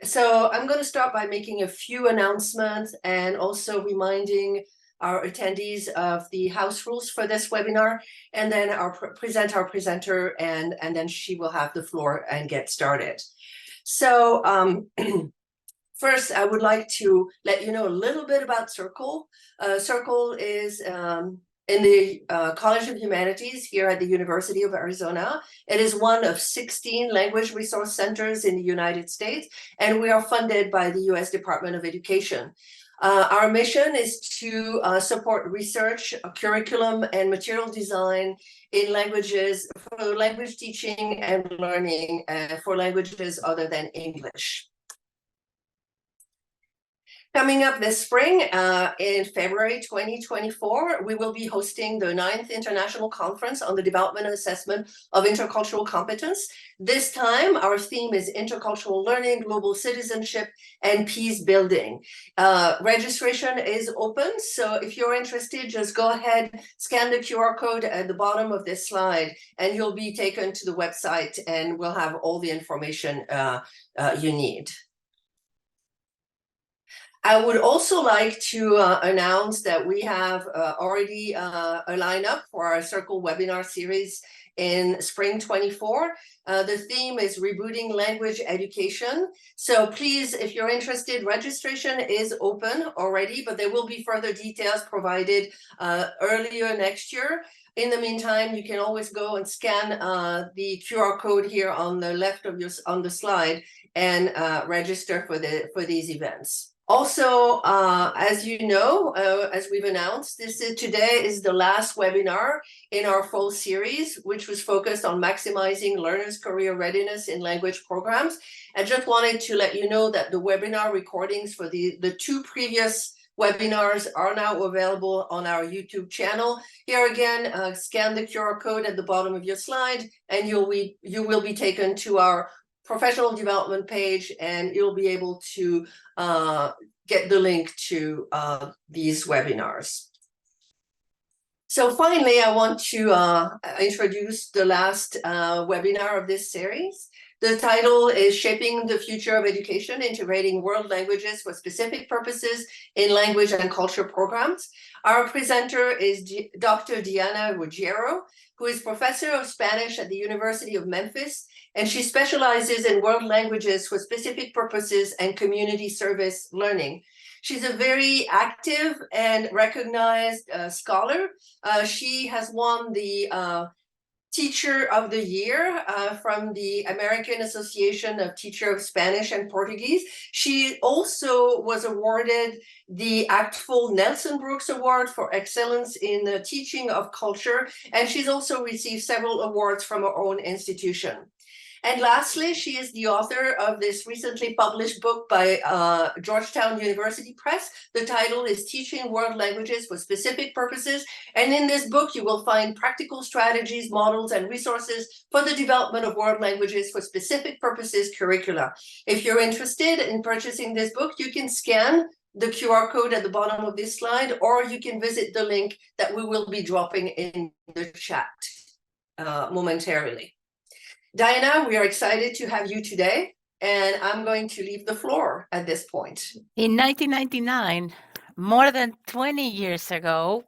So I'm going to start by making a few announcements and also reminding our attendees of the house rules for this webinar, and then present our presenter, and then she will have the floor and get started. So first, I would like to let you know a little bit about Circle. Circle is in the College of Humanities here at the University of Arizona. It is one of 16 language resource centers in the United States, and we are funded by the U.S. Department of Education. Our mission is to support research, curriculum, and material design in languages for language teaching and learning for languages other than English. Coming up this spring, in February 2024, we will be hosting the 9th International Conference on the Development and Assessment of Intercultural Competence. This time, our theme is intercultural learning, global citizenship, and peace building. Registration is open, so if you're interested, just go ahead, scan the QR code at the bottom of this slide, and you'll be taken to the website, and we'll have all the information you need. I would also like to announce that we have already a lineup for our Circle webinar series in spring 24. The theme is rebooting language education. So please, if you're interested, registration is open already, but there will be further details provided earlier next year. In the meantime, you can always go and scan the QR code here on the left of the slide and register for these events. Also, as you know, as we've announced, today is the last webinar in our full series, which was focused on maximizing learners' career readiness in language programs. I just wanted to let you know that the webinar recordings for the two previous webinars are now available on our YouTube channel. Here again, scan the QR code at the bottom of your slide, and you will be taken to our professional development page, and you'll be able to get the link to these webinars. So finally, I want to introduce the last webinar of this series. The title is Shaping the Future of Education, Integrating World Languages for Specific Purposes in Language and Culture Programs. Our presenter is Dr. Diana Ruggiero, who is professor of Spanish at the University of Memphis, and she specializes in world languages for specific purposes and community service learning. She's a very active and recognized scholar. She has won the Teacher of the Year from the American Association of Teacher of Spanish and Portuguese. She also was awarded the ACTFL Nelson Brooks Award for Excellence in the Teaching of Culture, and she's also received several awards from her own institution. And lastly, she is the author of this recently published book by Georgetown University Press. The title is Teaching World Languages for Specific Purposes. And in this book, you will find practical strategies, models, and resources for the development of world languages for specific purposes curricula. If you're interested in purchasing this book, you can scan the QR code at the bottom of this slide, or you can visit the link that we will be dropping in the chat momentarily. Diana, we are excited to have you today, and I'm going to leave the floor at this point. In 1999, more than 20 years ago,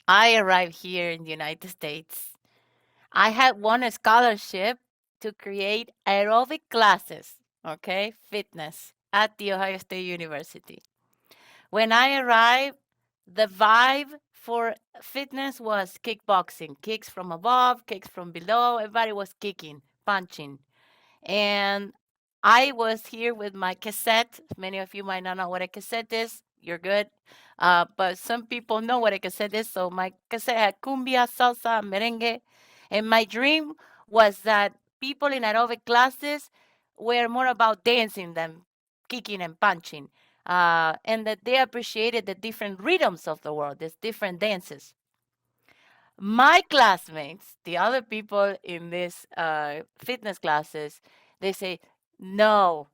I arrived here in the United States. I had won a scholarship to create aerobic classes, fitness, at The Ohio State University. When I arrived, the vibe for fitness was kickboxing, kicks from above, kicks from below. Everybody was kicking, punching. And I was here with my cassette. Many of you might not know what a cassette is. You're good. But some people know what a cassette is. So my cassette had cumbia, salsa, merengue. And my dream was that people in aerobic classes were more about dancing than kicking and punching. And that they appreciated the different rhythms of the world, these different dances. My classmates, the other people in these fitness classes, they say, no,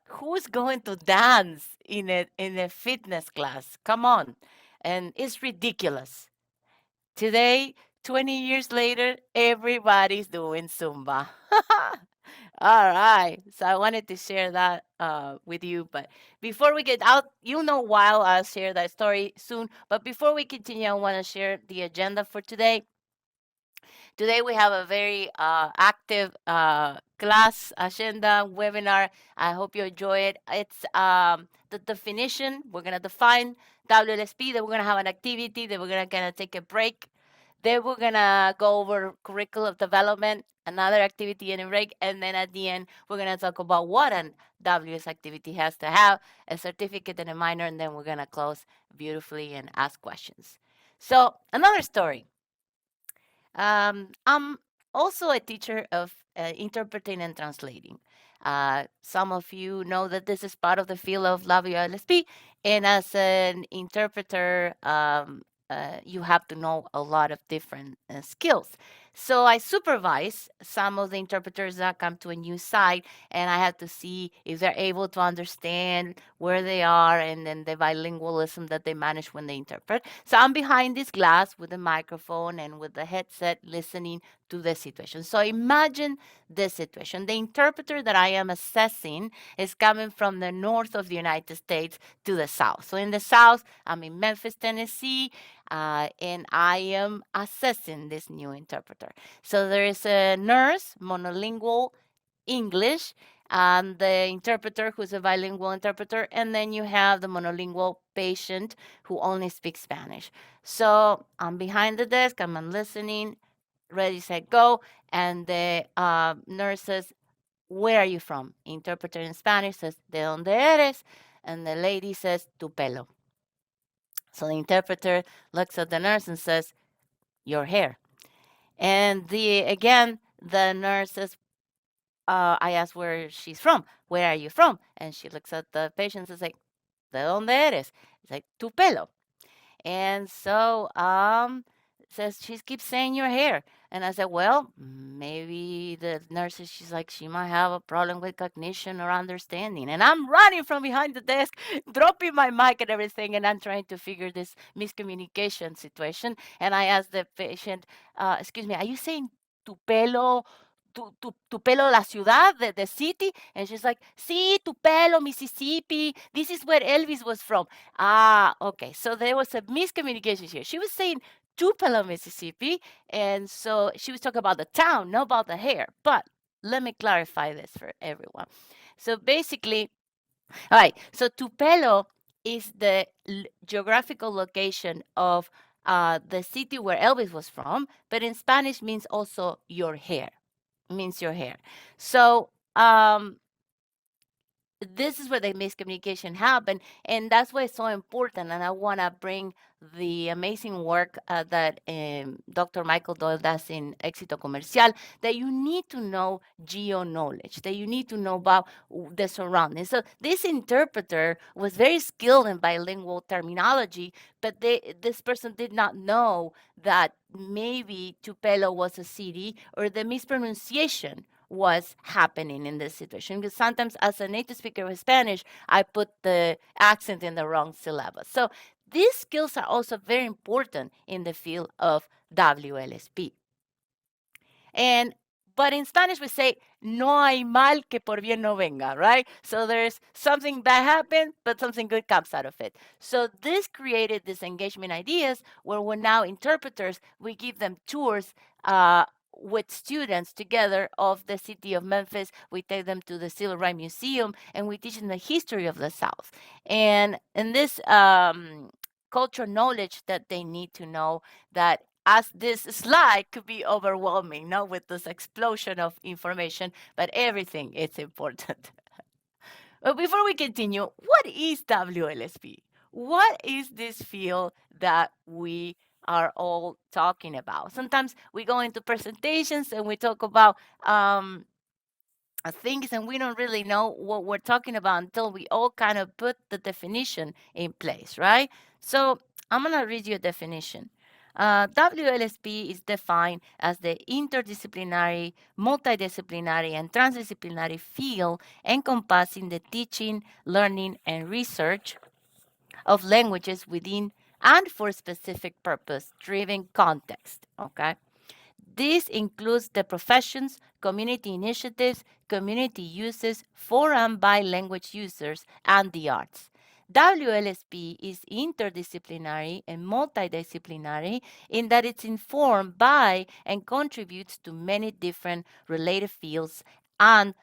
who's going to dance in a fitness class? Come on. And it's ridiculous. Today, 20 years later, everybody's doing Zumba. All right. So I wanted to share that with you. But before we get out, you'll know why I'll share that story soon. But before we continue, I want to share the agenda for today. Today we have a very active class agenda webinar. I hope you enjoy it. It's the definition. We're going to define WLSP. Then we're going to have an activity. Then we're going to kind of take a break. Then we're going to go over curriculum development, another activity and a break. And then at the end, we're going to talk about what an WS activity has to have, a certificate and a minor. And then we're going to close beautifully and ask questions. So another story. I'm also a teacher of interpreting and translating. Some of you know that this is part of the field of WLSP, and as an interpreter, you have to know a lot of different skills. So I supervise some of the interpreters that come to a new site, and I have to see if they're able to understand where they are and then the bilingualism that they manage when they interpret. So I'm behind this glass with a microphone and with the headset listening to the situation. So imagine this situation. The interpreter that I am assessing is coming from the north of the United States to the south. So in the south, I'm in Memphis, Tennessee, and I am assessing this new interpreter. So there is a nurse, monolingual English, and the interpreter who's a bilingual interpreter, and then you have the monolingual patient who only speaks Spanish. So I'm behind the desk, I'm listening, ready, set, go, and the nurse says, "Where are you from?" Interpreter in Spanish says, "De dónde eres?" And the lady says, "Tu pelo." So the interpreter looks at the nurse and says, "Your hair." And the nurse says, I asked where she's from. "Where are you from?" And she looks at the patient and says, like, "¿De dónde eres?" It's like, "Tu pelo." And so says she keeps saying your hair. And I said, well, maybe the nurse, she's like, she might have a problem with cognition or understanding. And I'm running from behind the desk, dropping my mic and everything, and I'm trying to figure this miscommunication situation. And I asked the patient, excuse me, are you saying tu pelo? Tu pelo, la ciudad, the city? And she's like, sí, tu pelo, Mississippi. This is where Elvis was from. Ah, okay. So there was a miscommunication here. She was saying Tupelo, Mississippi, and so she was talking about the town, not about the hair. But let me clarify this for everyone. So basically, all right. So Tupelo is the geographical location of the city where Elvis was from, but in Spanish means also your hair. Means your hair. So this is where the miscommunication happened, and that's why it's so important. And I want to bring the amazing work that Dr. Michael Doyle does in Éxito Comercial, that you need to know geo knowledge, that you need to know about the surroundings. So this interpreter was very skilled in bilingual terminology, but this person did not know that maybe Tupelo was a city, or the mispronunciation was happening in this situation. Because sometimes, as a native speaker of Spanish, I put the accent in the wrong syllabus. So these skills are also very important in the field of WLSP. But in Spanish, we say, no hay mal que por bien no venga, right? So there's something bad happened, but something good comes out of it. So this created this engagement ideas where we're now interpreters, we give them tours with students together of the city of Memphis. We take them to the Civil Rights Museum, and we teach them the history of the South. And in this cultural knowledge that they need to know, that as this slide could be overwhelming, no, with this explosion of information, but everything is important. But before we continue, what is WLSP? What is this field that we are all talking about? Sometimes we go into presentations and we talk about things, and we don't really know what we're talking about until we all kind of put the definition in place, right? So I'm going to read you a definition. WLSP is defined as the interdisciplinary, multidisciplinary, and transdisciplinary field encompassing the teaching, learning, and research of languages within and for specific purpose driven context. Okay. This includes the professions, community initiatives, community uses for and by language users, and the arts. WLSP is interdisciplinary and multidisciplinary in that it's informed by and contributes to many different related fields and,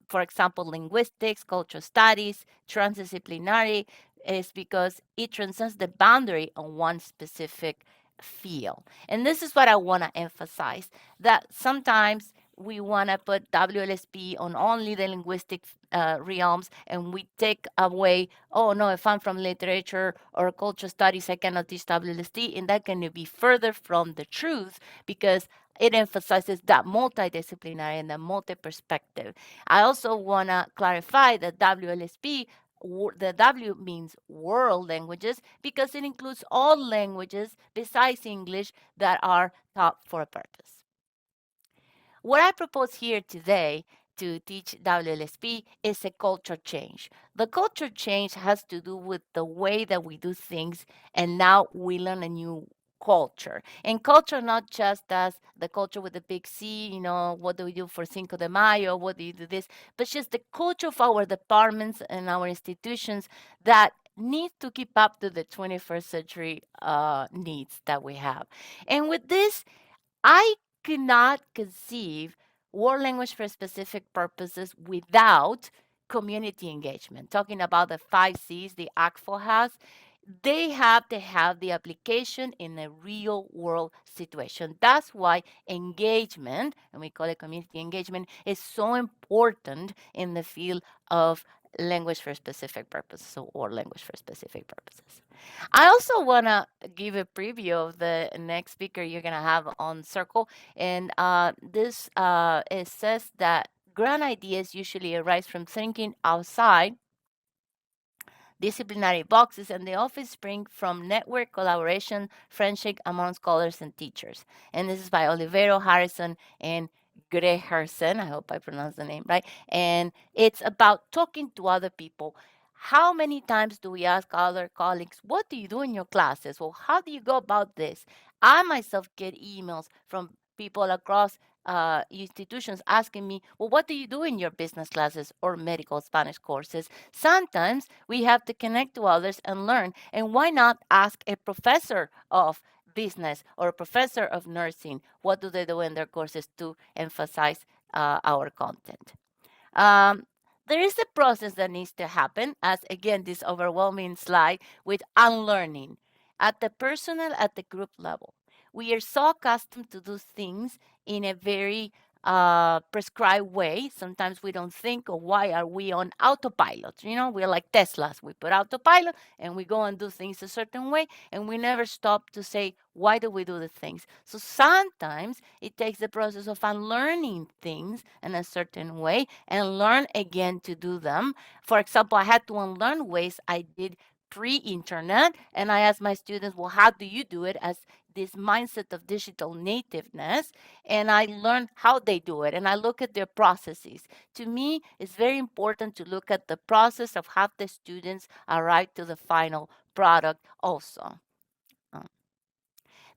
for example, linguistics, cultural studies, transdisciplinary is because it transcends the boundary on one specific field. And this is what I want to emphasize, that sometimes we want to put WLSP on only the linguistic realms, and we take away, oh no, if I'm from literature or cultural studies, I cannot teach WLSP, and that can be further from the truth because it emphasizes that multidisciplinary and the multi-perspective. I also want to clarify that WLSP, the W means world languages because it includes all languages besides English that are taught for a purpose. What I propose here today to teach WLSP is a culture change. The culture change has to do with the way that we do things, and now we learn a new culture. And culture not just as the culture with the big C, what do we do for Cinco de Mayo, what do you do this, but just the culture of our departments and our institutions that need to keep up to the 21st century needs that we have. And with this, I cannot conceive world language for specific purposes without community engagement. Talking about the 5 C's the ACFO has, they have to have the application in a real world situation. That's why engagement, and we call it community engagement, is so important in the field of language for specific purposes or language for specific purposes. I also want to give a preview of the next speaker you're going to have on Circle. And it says that grand ideas usually arise from thinking outside disciplinary boxes, and they often spring from network collaboration, friendship among scholars and teachers. And this is by Olivero, Harrison, and Gregersen. I hope I pronounced the name right. And it's about talking to other people. How many times do we ask other colleagues, what do you do in your classes? Well, how do you go about this? I myself get emails from people across institutions asking me, well, what do you do in your business classes or medical Spanish courses? Sometimes we have to connect to others and learn. And why not ask a professor of business or a professor of nursing? What do they do in their courses to emphasize our content? There is a process that needs to happen, as again, this overwhelming slide with unlearning at the personal, at the group level. We are so accustomed to do things in a very prescribed way. Sometimes we don't think, or why are we on autopilot? We're like Teslas. We put autopilot and we go and do things a certain way, and we never stop to say, why do we do the things? So sometimes it takes the process of unlearning things in a certain way and learn again to do them. For example, I had to unlearn ways I did pre-internet, and I asked my students, well, how do you do it as this mindset of digital nativeness? And I learned how they do it, and I look at their processes. To me, it's very important to look at the process of how the students arrive to the final product also.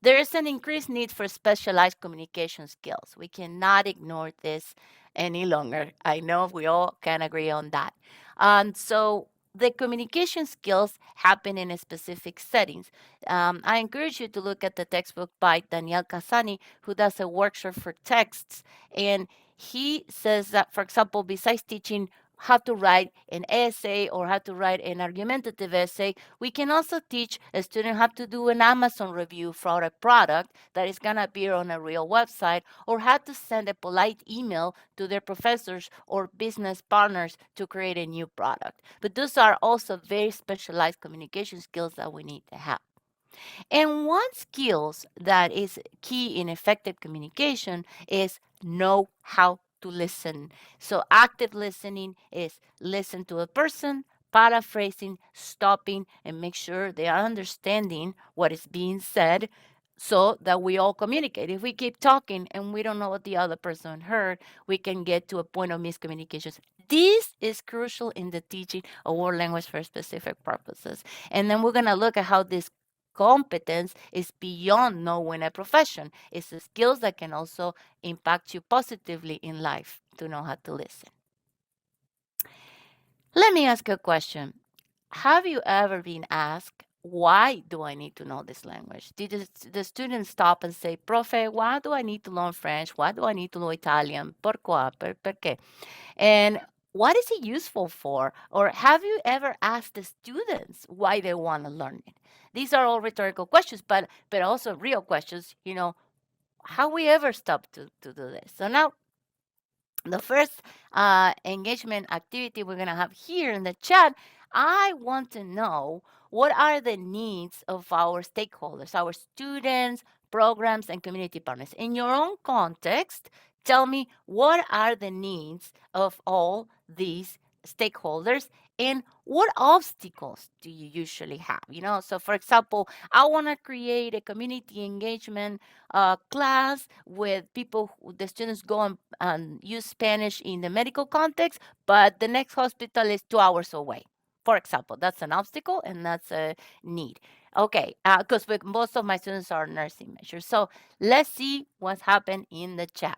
There is an increased need for specialized communication skills. We cannot ignore this any longer. I know we all can agree on that. So the communication skills happen in a specific settings. I encourage you to look at the textbook by Daniel Casani, who does a workshop for texts. And he says that, for example, besides teaching how to write an essay or how to write an argumentative essay, we can also teach a student how to do an Amazon review for a product that is going to appear on a real website, or how to send a polite email to their professors or business partners to create a new product. But those are also very specialized communication skills that we need to have. And one skills that is key in effective communication is know how to listen. So active listening is listen to a person, paraphrasing, stopping, and make sure they are understanding what is being said so that we all communicate. If we keep talking and we don't know what the other person heard, we can get to a point of miscommunications. This is crucial in the teaching of world language for specific purposes. And then we're going to look at how this competence is beyond knowing a profession. It's the skills that can also impact you positively in life to know how to listen. Let me ask you a question. Have you ever been asked, why do I need to know this language? Did the students stop and say, Profe, why do I need to learn French? Why do I need to know Italian? ¿Por quoi? ¿Per qué? And what is it useful for? Or have you ever asked the students why they want to learn it? These are all rhetorical questions, but also real questions. How we ever stop to do this? So now the first engagement activity we're going to have here in the chat, I want to know what are the needs of our stakeholders, our students, programs, and community partners. In your own context, tell me what are the needs of all these stakeholders and what obstacles do you usually have? So for example, I want to create a community engagement class with people, the students go and use Spanish in the medical context, but the next hospital is 2 hours away. For example, that's an obstacle and that's a need. Okay, because most of my students are nursing majors. So let's see what's happened in the chat.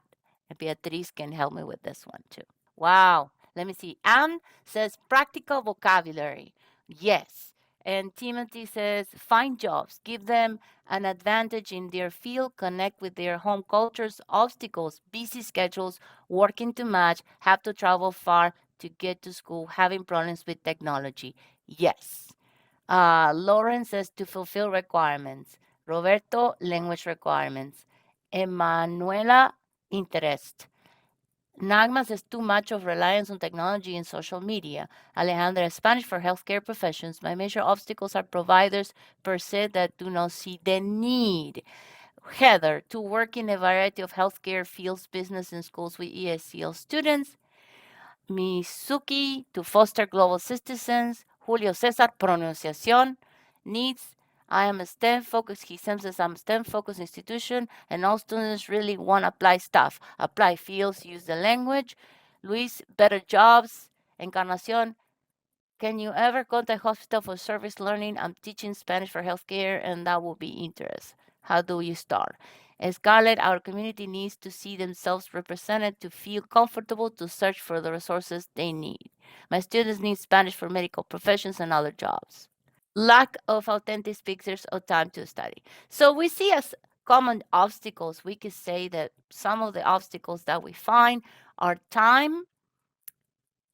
And Beatriz can help me with this one too. Wow. Let me see. Anne says practical vocabulary. Yes. And Timothy says find jobs, give them an advantage in their field, connect with their home cultures, obstacles, busy schedules, working too much, have to travel far to get to school, having problems with technology. Yes. Lauren says to fulfill requirements. Roberto, language requirements. Emanuela, interest. Nagma says too much of reliance on technology and social media. Alejandra, Spanish for healthcare professions. My major obstacles are providers per se that do not see the need. Heather, to work in a variety of healthcare fields, business, and schools with ESCL students. Mizuki, to foster global citizens. Julio Cesar, pronunciación. Needs, I am a STEM focused, he says I'm a STEM focused institution and all students really want to apply stuff. Apply fields, use the language. Luis, better jobs. Encarnacion, can you ever contact hospital for service learning? I'm teaching Spanish for healthcare and that will be interest. How do you start? Scarlett, our community needs to see themselves represented, to feel comfortable, to search for the resources they need. My students need Spanish for medical professions and other jobs. Lack of authentic speakers or time to study. So we see as common obstacles, we could say that some of the obstacles that we find are time.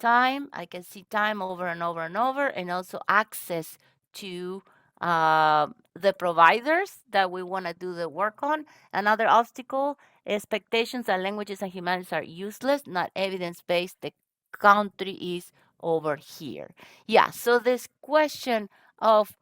I can see time over and over and over, and also access to the providers that we want to do the work on. Another obstacle, expectations that languages and humanities are useless, not evidence-based. The country is over here. Yeah, so this question of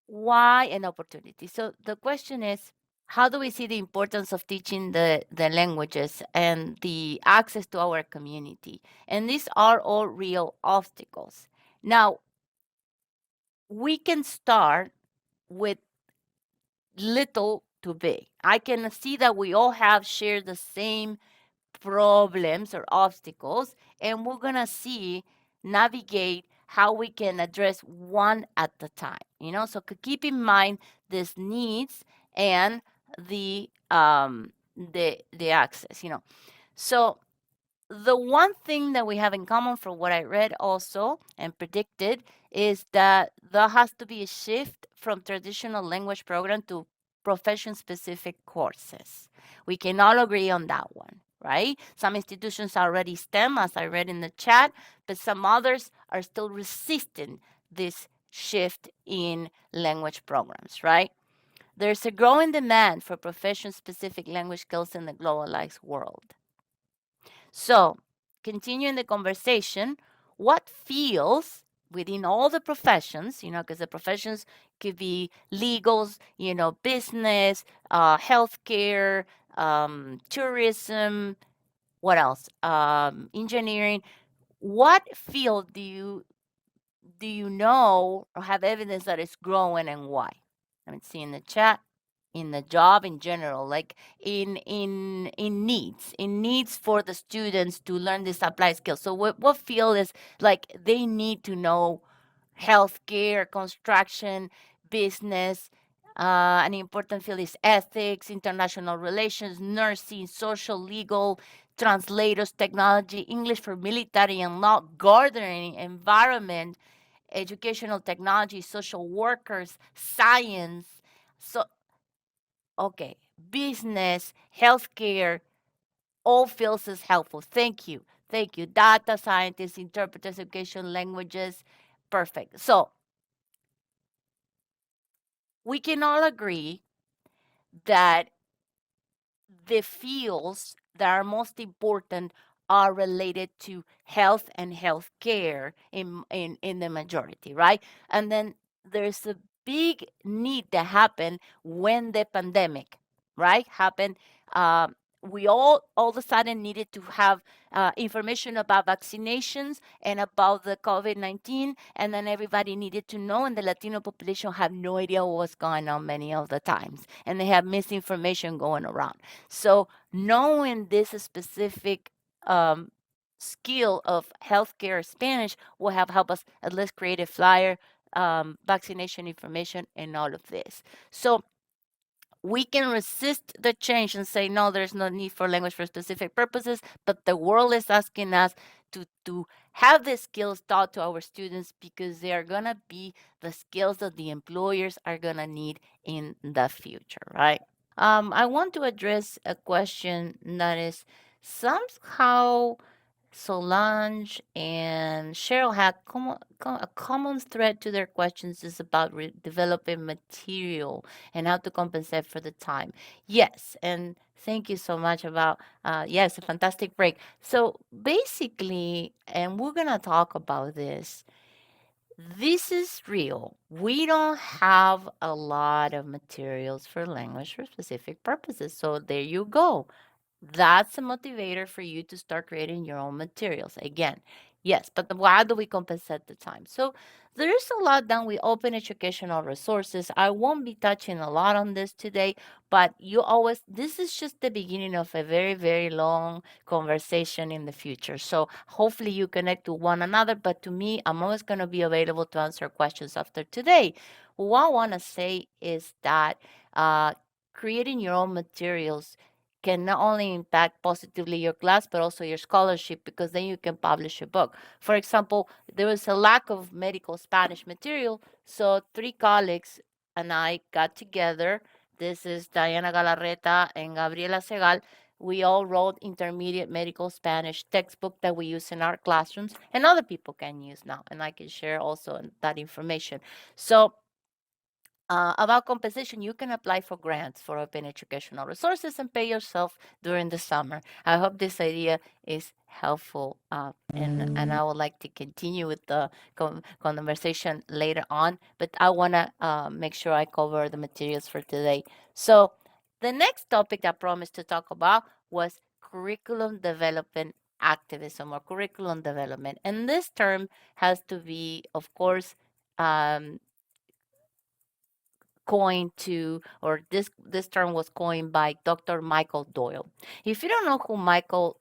why an opportunity. So the question is, how do we see the importance of teaching the languages and the access to our community? And these are all real obstacles. Now, we can start with little to big. I can see that we all have shared the same problems or obstacles, and we're going to see, navigate how we can address one at a time. So keep in mind these needs and the access. So the one thing that we have in common from what I read also and predicted is that there has to be a shift from traditional language program to profession specific courses. We can all agree on that one, right? Some institutions are already STEM, as I read in the chat, but some others are still resisting this shift in language programs, right? There's a growing demand for profession specific language skills in the globalized world. So, continuing the conversation, what fields within all the professions, because the professions could be legals, business, healthcare, tourism, what else? Engineering. What field do you know or have evidence that it's growing and why? Let me see in the chat. In the job in general, like in needs for the students to learn this applied skill. So what field is like they need to know? Healthcare, construction, business, An important field is ethics, international relations, nursing, social, legal, translators, technology, English for military and law, gardening, environment, educational technology, social workers, science. So, okay, business, healthcare, all fields is helpful. Thank you. Thank you. Data scientists, interpreters, education, languages. Perfect. So, we can all agree that the fields that are most important are related to health and healthcare in the majority, right? And then there's a big need that happened when the pandemic, right, happened. Um, we all of a sudden needed to have information about vaccinations and about the COVID-19, and then everybody needed to know, and the Latino population had no idea what was going on many of the times, and they have misinformation going around. So knowing this specific um, skill of healthcare Spanish will have helped us at least create a flyer, vaccination information, and all of this. So we can resist the change and say, no, there's no need for language for specific purposes, but the world is asking us to have the skills taught to our students because they are going to be the skills that the employers are going to need in the future, right? I want to address a question that is somehow Solange and Cheryl had a common thread to their questions is about developing material and how to compensate for the time. Yes, and thank you so much about, yes, a fantastic break. So basically, and we're going to talk about this, this is real. We don't have a lot of materials for language for specific purposes. So there you go. That's a motivator for you to start creating your own materials. Again, yes, but how do we compensate the time? So there is a lot done with open educational resources. I won't be touching a lot on this today, but this is just the beginning of a very, very long conversation in the future. So hopefully you connect to one another, but to me, I'm always going to be available to answer questions after today. What I want to say is that creating your own materials can not only impact positively your class, but also your scholarship, because then you can publish a book. For example, there was a lack of medical Spanish material, so 3 colleagues and I got together. This is Diana Galarreta and Gabriela Segal. We all wrote intermediate medical Spanish textbook that we use in our classrooms, and other people can use now, and I can share also that information. So about compensation, you can apply for grants for open educational resources and pay yourself during the summer. I hope this idea is helpful, and I would like to continue with the conversation later on, but I want to make sure I cover the materials for today. So the next topic I promised to talk about was curriculum development activism or curriculum development. And this term has to be, of course, um, coined to, or this term was coined by Dr. Michael Doyle. If you don't know who Michael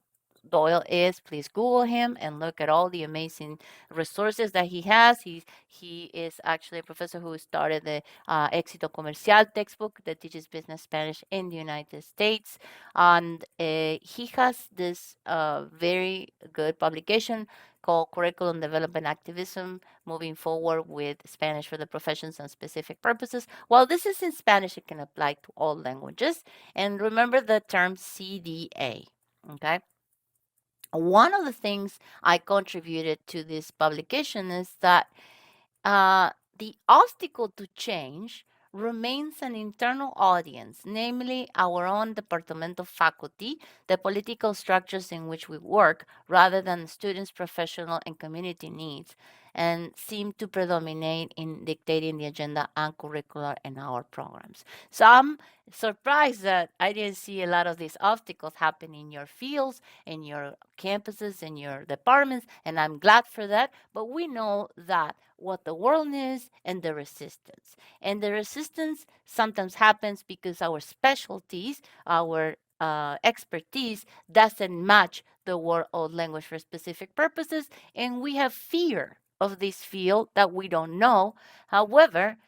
Doyle is, please Google him and look at all the amazing resources that he has. He is actually a professor who started the Éxito Comercial textbook that teaches business Spanish in the United States. And he has this very good publication called Curriculum Development Activism, moving forward with Spanish for the professions and specific purposes. While this is in Spanish, it can apply to all languages. And remember the term CDA, okay? One of the things I contributed to this publication is that the obstacle to change remains an internal audience, namely our own departmental faculty, the political structures in which we work, rather than students' professional and community needs, and seem to predominate in dictating the agenda and curricular in our programs. So I'm surprised that I didn't see a lot of these obstacles happen in your fields, in your campuses, in your departments, and I'm glad for that. But we know that what the world needs and the resistance. And the resistance sometimes happens because our specialties, our expertise doesn't match the word or language for specific purposes, and we have fear of this field that we don't know. However,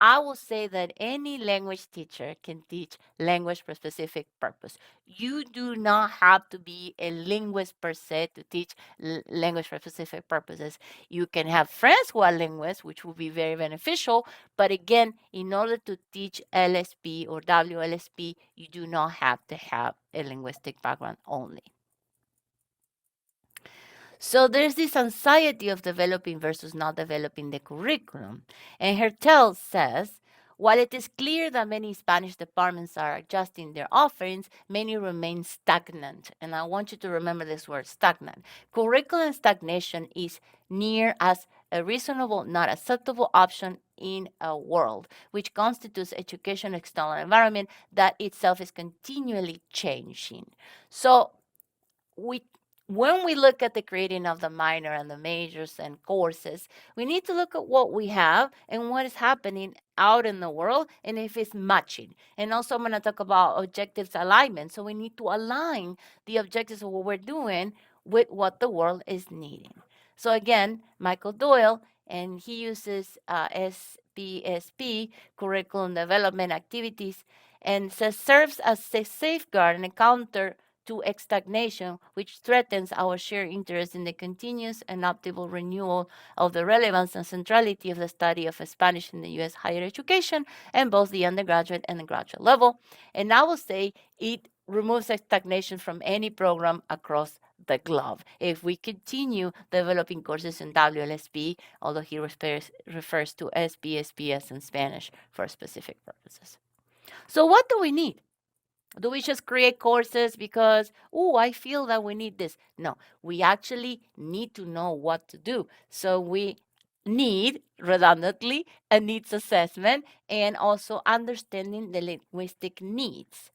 I will say that any language teacher can teach language for specific purpose. You do not have to be a linguist per se to teach language for specific purposes. You can have friends who are linguists, which will be very beneficial. But again, in order to teach LSP or WLSP, you do not have to have a linguistic background only. So there's this anxiety of developing versus not developing the curriculum. And Hertel says, while it is clear that many Spanish departments are adjusting their offerings, many remain stagnant. And I want you to remember this word, stagnant. Curriculum stagnation is near as a reasonable, not acceptable option in a world which constitutes education external environment that itself is continually changing. So when we look at the creating of the minor and the majors and courses, we need to look at what we have and what is happening out in the world and if it's matching. And also I'm going to talk about objectives alignment. So we need to align the objectives of what we're doing with what the world is needing. So again, Michael Doyle, and he uses SPSP, curriculum development activities, and says serves as a safeguard and a counter to stagnation, which threatens our shared interest in the continuous and optimal renewal of the relevance and centrality of the study of Spanish in the U.S. higher education and both the undergraduate and the graduate level. And I will say it removes stagnation from any program across the globe. If we continue developing courses in WLSP, although he refers to SPSPS in Spanish for specific purposes. So what do we need? Do we just create courses because, oh, I feel that we need this? No, we actually need to know what to do. So we need, redundantly, a needs assessment and also understanding the linguistic needs.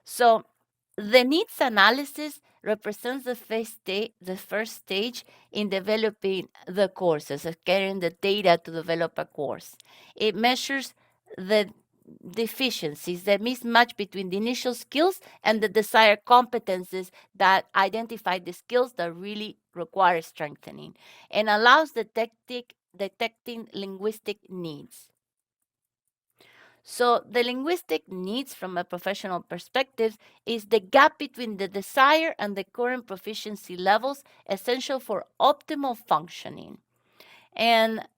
So the needs analysis represents the first stage in developing the courses, of getting the data to develop a course. It measures the deficiencies, the mismatch between the initial skills and the desired competencies that identify the skills that really require strengthening and allows detecting linguistic needs. So the linguistic needs from a professional perspective is the gap between the desire and the current proficiency levels essential for optimal functioning. And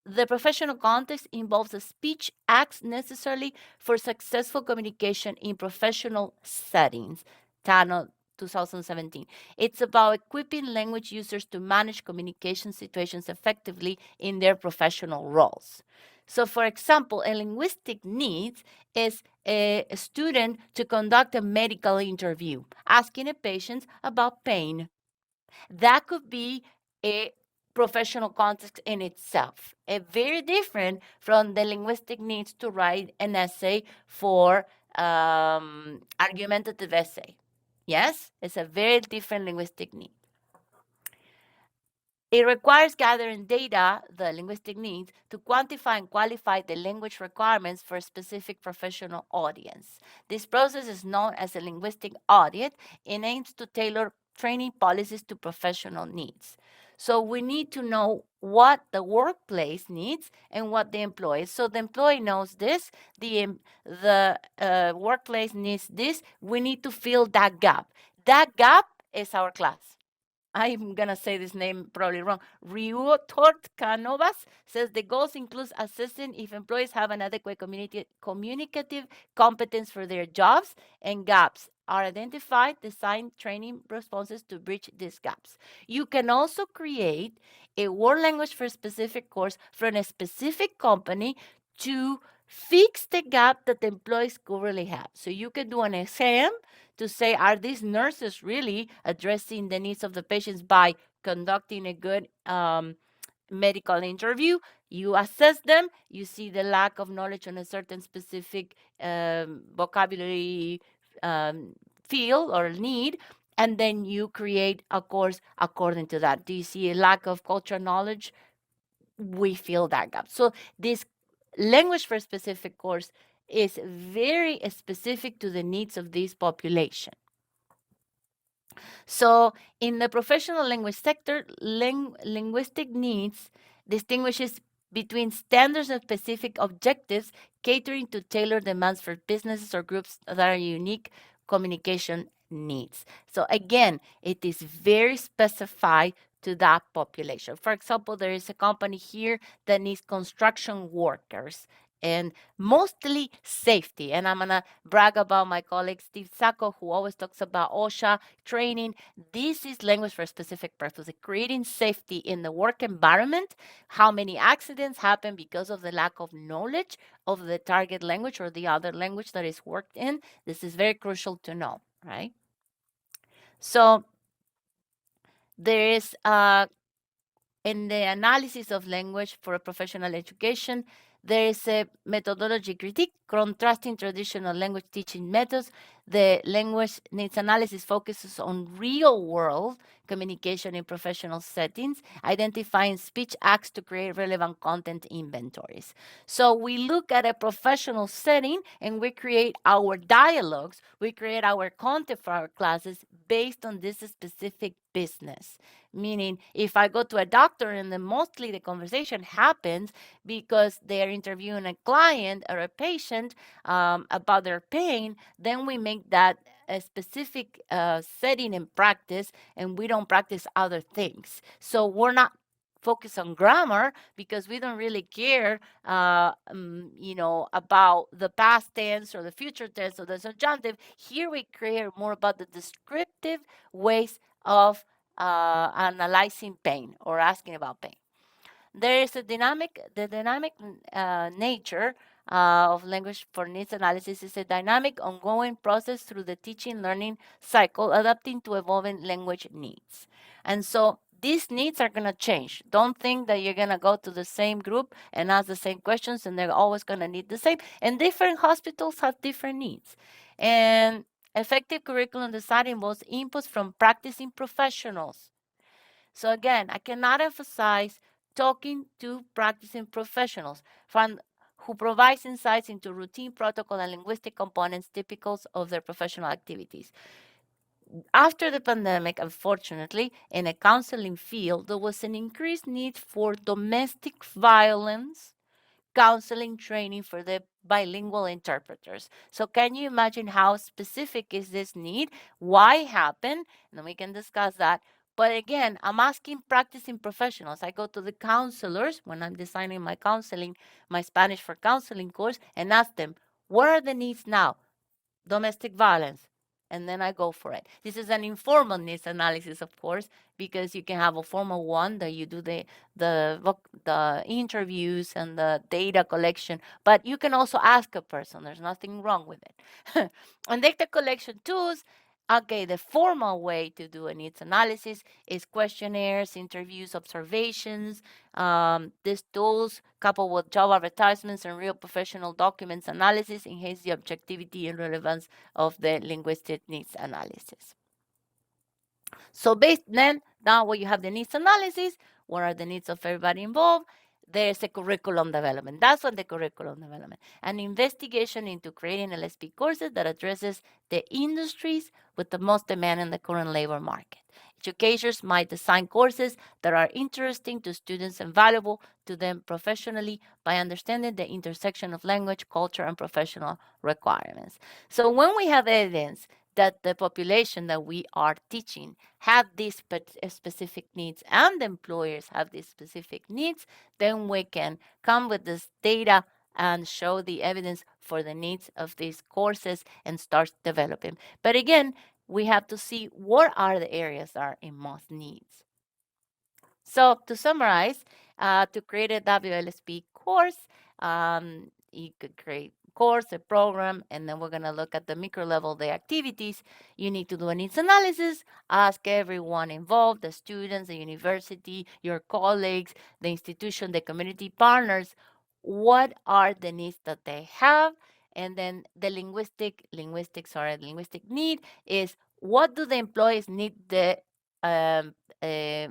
the professional context involves the speech acts necessarily for successful communication in professional settings. Tano 2017. It's about equipping language users to manage communication situations effectively in their professional roles. So, for example, a linguistic need is a student to conduct a medical interview, asking a patient about pain. That could be a professional context in itself, a very different from the linguistic needs to write an essay for argumentative essay. Yes, it's a very different linguistic need. It requires gathering data, the linguistic needs, to quantify and qualify the language requirements for a specific professional audience. This process is known as a linguistic audit and aims to tailor training policies to professional needs. So we need to know what the workplace needs and what the employee. So the employee knows this, the workplace needs this. We need to fill that gap. That gap is our class. I'm going to say this name probably wrong. Rio Canovas says the goals include assessing if employees have an adequate communicative competence for their jobs and gaps are identified, design training responses to bridge these gaps. You can also create a world language for a specific course from a specific company to fix the gap that the employees currently have. So you can do an exam to say, are these nurses really addressing the needs of the patients by conducting a good medical interview? You assess them, you see the lack of knowledge on a certain specific vocabulary field or need, and then you create a course according to that. Do you see a lack of cultural knowledge? We fill that gap. So this language for specific course is very specific to the needs of this population. So in the professional language sector, linguistic needs distinguishes between standards and specific objectives, catering to tailored demands for businesses or groups that are unique communication needs. So again, it is very specified to that population. For example, there is a company here that needs construction workers and mostly safety. And I'm going to brag about my colleague Steve Sacco, who always talks about OSHA training. This is language for a specific purpose, creating safety in the work environment. How many accidents happen because of the lack of knowledge of the target language or the other language that is worked in. This is very crucial to know, right? So there is in the analysis of language for a professional education, there is a methodology critique contrasting traditional language teaching methods. The language needs analysis focuses on real world communication in professional settings, identifying speech acts to create relevant content inventories. So we look at a professional setting and we create our dialogues, we create our content for our classes based on this specific business. Meaning, if I go to a doctor and then mostly the conversation happens because they're interviewing a client or a patient about their pain, then we make that a specific setting and practice, and we don't practice other things. So we're not focused on grammar because we don't really care, about the past tense or the future tense or the subjunctive. Here we care more about the descriptive ways of analyzing pain or asking about pain. There is the dynamic nature of language for needs analysis is a dynamic, ongoing process through the teaching learning cycle, adapting to evolving language needs. And so these needs are going to change. Don't think that you're going to go to the same group and ask the same questions and they're always going to need the same. And different hospitals have different needs. And effective curriculum design involves inputs from practicing professionals. So again, I cannot emphasize talking to practicing professionals who provides insights into routine protocol and linguistic components typical of their professional activities. After the pandemic, unfortunately, in a counseling field, there was an increased need for domestic violence counseling training for the bilingual interpreters. So can you imagine how specific is this need? Why happen? And we can discuss that. But again, I'm asking practicing professionals. I go to the counselors when I'm designing my counseling, my Spanish for counseling course, and ask them, what are the needs now? Domestic violence. And then I go for it. This is an informal needs analysis, of course, because you can have a formal one that you do the interviews and the data collection, but you can also ask a person. There's nothing wrong with it. And data collection tools. Okay, the formal way to do a needs analysis is questionnaires, interviews, observations. These tools, coupled with job advertisements and real professional documents analysis, enhance the objectivity and relevance of the linguistic needs analysis. So based then, now when you have the needs analysis, what are the needs of everybody involved? There's a curriculum development. That's what the curriculum development. An investigation into creating LSP courses that addresses the industries with the most demand in the current labor market. Educators might design courses that are interesting to students and valuable to them professionally by understanding the intersection of language, culture, and professional requirements. So when we have evidence that the population that we are teaching have these specific needs and the employers have these specific needs, then we can come with this data and show the evidence for the needs of these courses and start developing. But again, we have to see what are the areas that are in most needs. So to summarize, to create a WLSP course, you could create course, a program, and then we're going to look at the micro level, the activities. You need to do a needs analysis, ask everyone involved, the students, the university, your colleagues, the institution, the community partners, what are the needs that they have. And then the linguistic need is what do the employees need um, uh,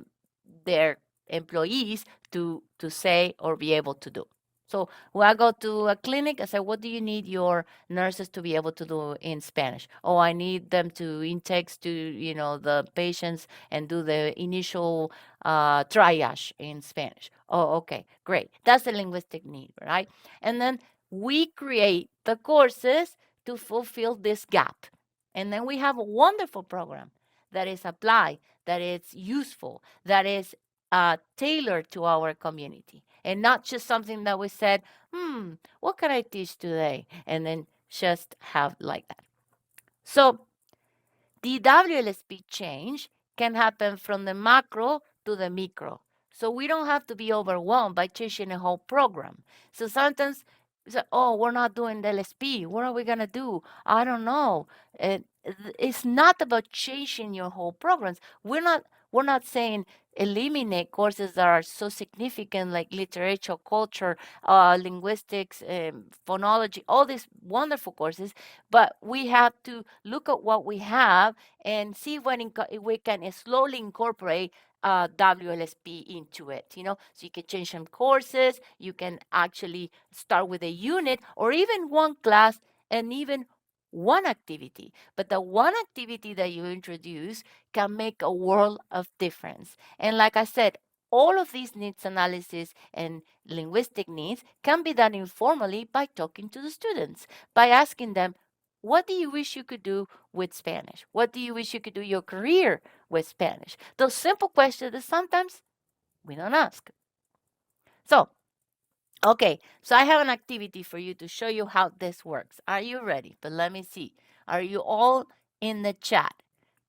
their employees to say or be able to do. So when I go to a clinic, I say, what do you need your nurses to be able to do in Spanish? Oh, I need them to in-text to, the patients and do the initial triage in Spanish. Oh, okay, great. That's the linguistic need, right? And then we create the courses to fulfill this gap. And then we have a wonderful program that is applied, that is useful, that is tailored to our community, and not just something that we said, what can I teach today? And then just have like that. So the WLSP change can happen from the macro to the micro. So we don't have to be overwhelmed by changing a whole program. So sometimes we say, oh, we're not doing the LSP. What are we going to do? I don't know. It's not about changing your whole programs. We're not saying eliminate courses that are so significant like literature, culture, linguistics, phonology, all these wonderful courses, but we have to look at what we have and see when we can slowly incorporate WLSP into it, So you can change some courses, you can actually start with a unit or even one class and even one activity. But the one activity that you introduce can make a world of difference. And like I said, all of these needs analysis and linguistic needs can be done informally by talking to the students, by asking them, what do you wish you could do with Spanish? What do you wish you could do your career with Spanish? Those simple questions that sometimes we don't ask. So, okay, so I have an activity for you to show you how this works. Are you ready? But let me see. Are you all in the chat?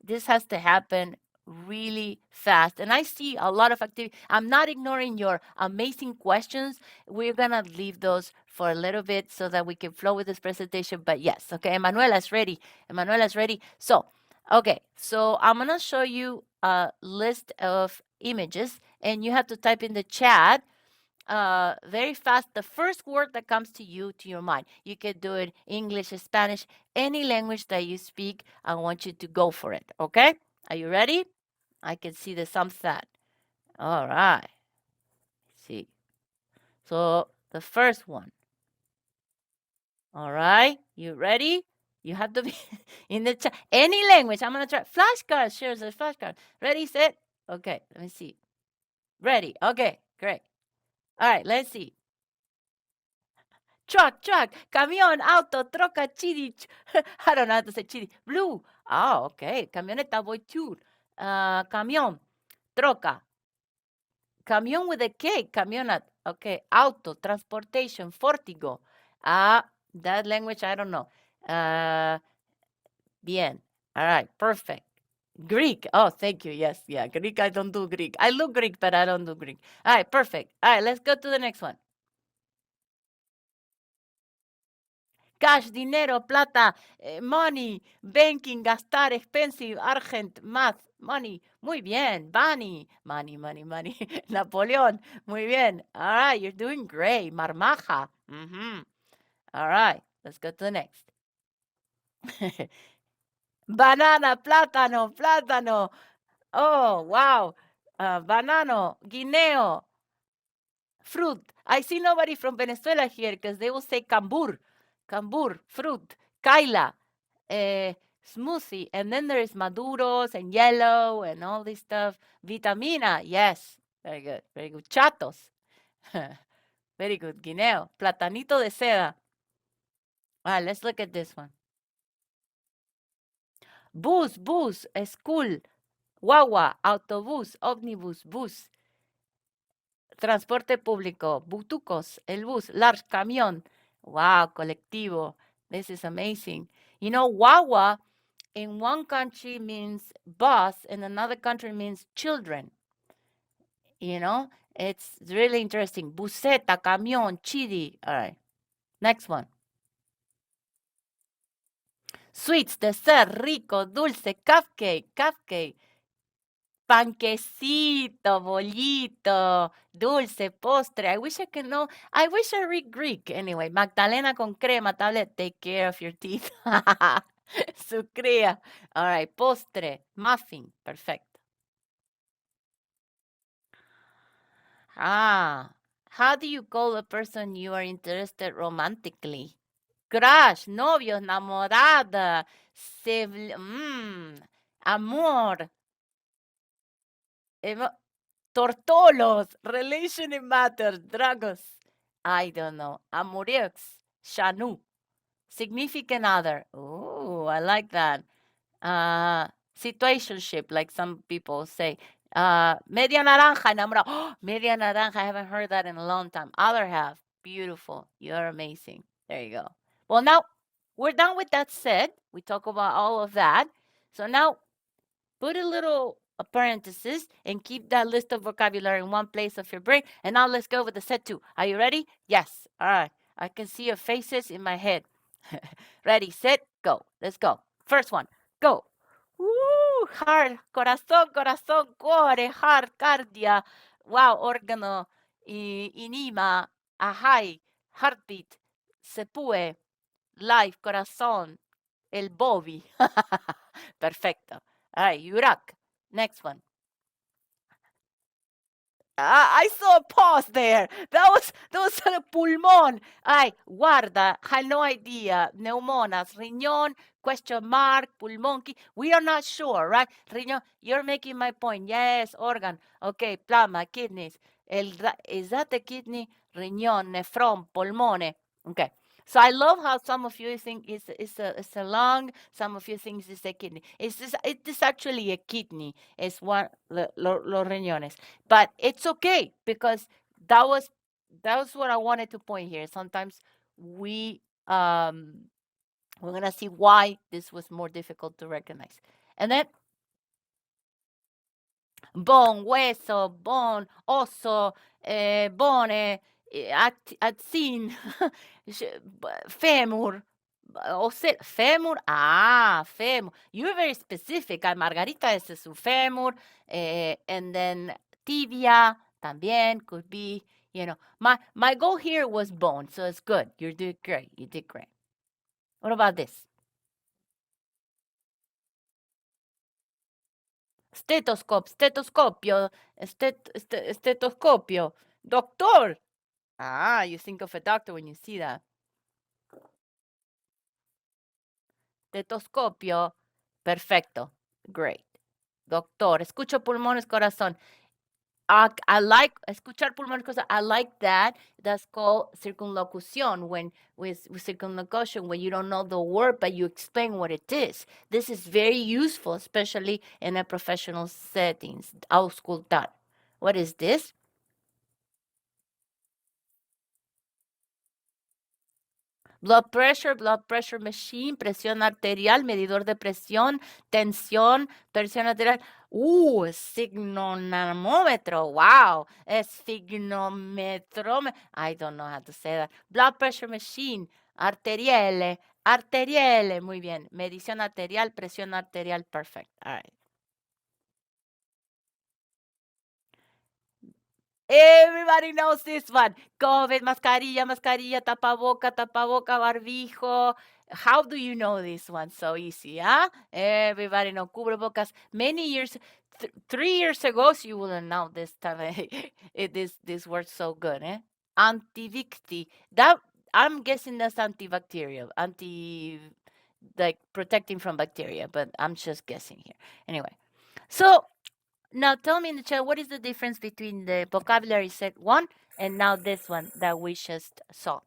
This has to happen really fast. And I see a lot of activity. I'm not ignoring your amazing questions. We're going to leave those for a little bit so that we can flow with this presentation. But yes, okay, Emanuela's ready. Emanuela's ready. So, okay, so I'm going to show you a list of images, and you have to type in the chat very fast the first word that comes to your mind. You can do it English, Spanish, any language that you speak. I want you to go for it. Okay? Are you ready? I can see the thumbs that. All right. See. So the first one. All right. You ready? You have to be in the chat. Any language. I'm gonna try. Flashcards. Sure, the flashcard. Ready, set. Okay. Let me see. Ready. Okay. Great. All right. Let's see. Truck, camión, auto, troca, chiri. I don't know how to say chiri. Blue. Ah, okay. Camioneta, voiture. Camión, troca. Camión with a K, camionat. Okay. Auto, transportation, fortigo. Ah, that language, I don't know. Bien. All right. Perfect. Greek. Oh, thank you. Yes. Yeah. Greek, I don't do Greek. I look Greek, but I don't do Greek. All right. Perfect. All right. Let's go to the next one. Cash, dinero, plata, money, banking, gastar, expensive, argent, math, money. Muy bien. Bunny, money. Napoleón, muy bien. All right, you're doing great. Marmaja. All right, let's go to the next. Banana, plátano. Oh, wow. Banano, guineo, fruit. I see nobody from Venezuela here because they will say cambur, fruit, kaila, smoothie. And then there's maduros and yellow and all this stuff. Vitamina, yes. Very good. Chatos. Very good. Guineo. Platanito de seda. All right, let's look at this one. Bus, school, guagua, autobús, ómnibus, bus. Transporte público, butucos, el bus, large camión. Wow, colectivo. This is amazing. Guagua in one country means bus, in another country means children. It's really interesting. Buseta, camión, chidi. All right. Next one. Sweets, dessert, rico, dulce, cupcake. Panquecito, bollito, dulce, postre. I wish I read Greek. Anyway, Magdalena con crema, tablet, take care of your teeth. Sucría. All right, postre, muffin. Perfect. How do you call a person you are interested romantically? Crush, novio, enamorada, amor, tortolos, relation matters, dragos. I don't know. Amourex, chanu, significant other. Oh, I like that. Situationship, like some people say. Media naranja, enamorado. Oh, media naranja, I haven't heard that in a long time. Other half, beautiful. You're amazing. There you go. Well, now we're done with that said. We talk about all of that. So now put a little a parenthesis and keep that list of vocabulary in one place of your brain. And now let's go with the set two. Are you ready? Yes. All right. I can see your faces in my head. Ready, set, go. Let's go. First one, go. Heart, corazón, corazón, cuore, heart, cardia. Wow, órgano, inima, ahai, heartbeat, sepue, life, corazón, el bovi. Perfecto. All right, Yurak. Next one. I saw a pause there. That was a pulmón. Ay, guarda, had no idea. Neumonas, riñón, question mark, pulmón. We are not sure, right? Riñón, you're making my point. Yes, organ. Okay, plama, kidneys. Is that the kidney? Riñón, nephron, pulmone. Okay. So I love how some of you think it's a lung, some of you think it's a kidney. It is actually a kidney. It's one los riñones. But it's okay because that was what I wanted to point here. Sometimes we're gonna see why this was more difficult to recognize. And then bone, hueso, bone, oso, bone, atzin, femur, femur, femur. You're very specific. Margarita is su femur, and then tibia también could be, my goal here was bone, so it's good. You did great. You did great. What about this? Stetoscopio, estetoscopio, doctor. You think of a doctor when you see that. Estetoscopio, perfecto, great. Doctor, escucho pulmones, corazón. I like escuchar pulmones, corazón. I like that. That's called circunlocución. When with circunlocution, when you don't know the word but you explain what it is. This is very useful, especially in a professional settings. Auscultar. What is this? Blood pressure machine, presión arterial, medidor de presión, tensión, presión arterial. Signonomómetro. Wow. Esfignometro. I don't know how to say that. Blood pressure machine, arterielle, arterielle. Muy bien. Medición arterial, presión arterial. Perfect. All right. Everybody knows this one. COVID, mascarilla, mascarilla, tapaboca, tapaboca, barbijo. How do you know this one? So easy, huh? Everybody know cubrebocas. Many years, 3 years ago, so you wouldn't know this time. This works so good, eh? Antivicti. That I'm guessing that's antibacterial, like protecting from bacteria, but I'm just guessing here. Anyway, so now tell me in the chat, what is the difference between the vocabulary set 1 and now this one that we just saw?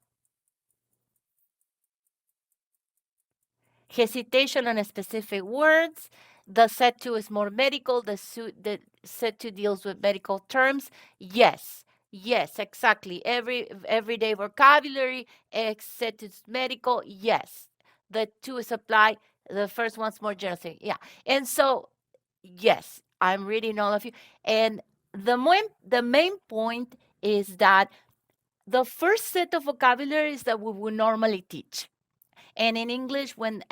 Hesitation on specific words. The set 2 is more medical. The set 2 deals with medical terms. Yes, exactly. Everyday vocabulary. Set 2 is medical. Yes. The 2 is applied. The first one's more general thing. Yeah. And so, yes, I'm reading all of you. And the main point is that the first set of vocabularies that we would normally teach. And in English, when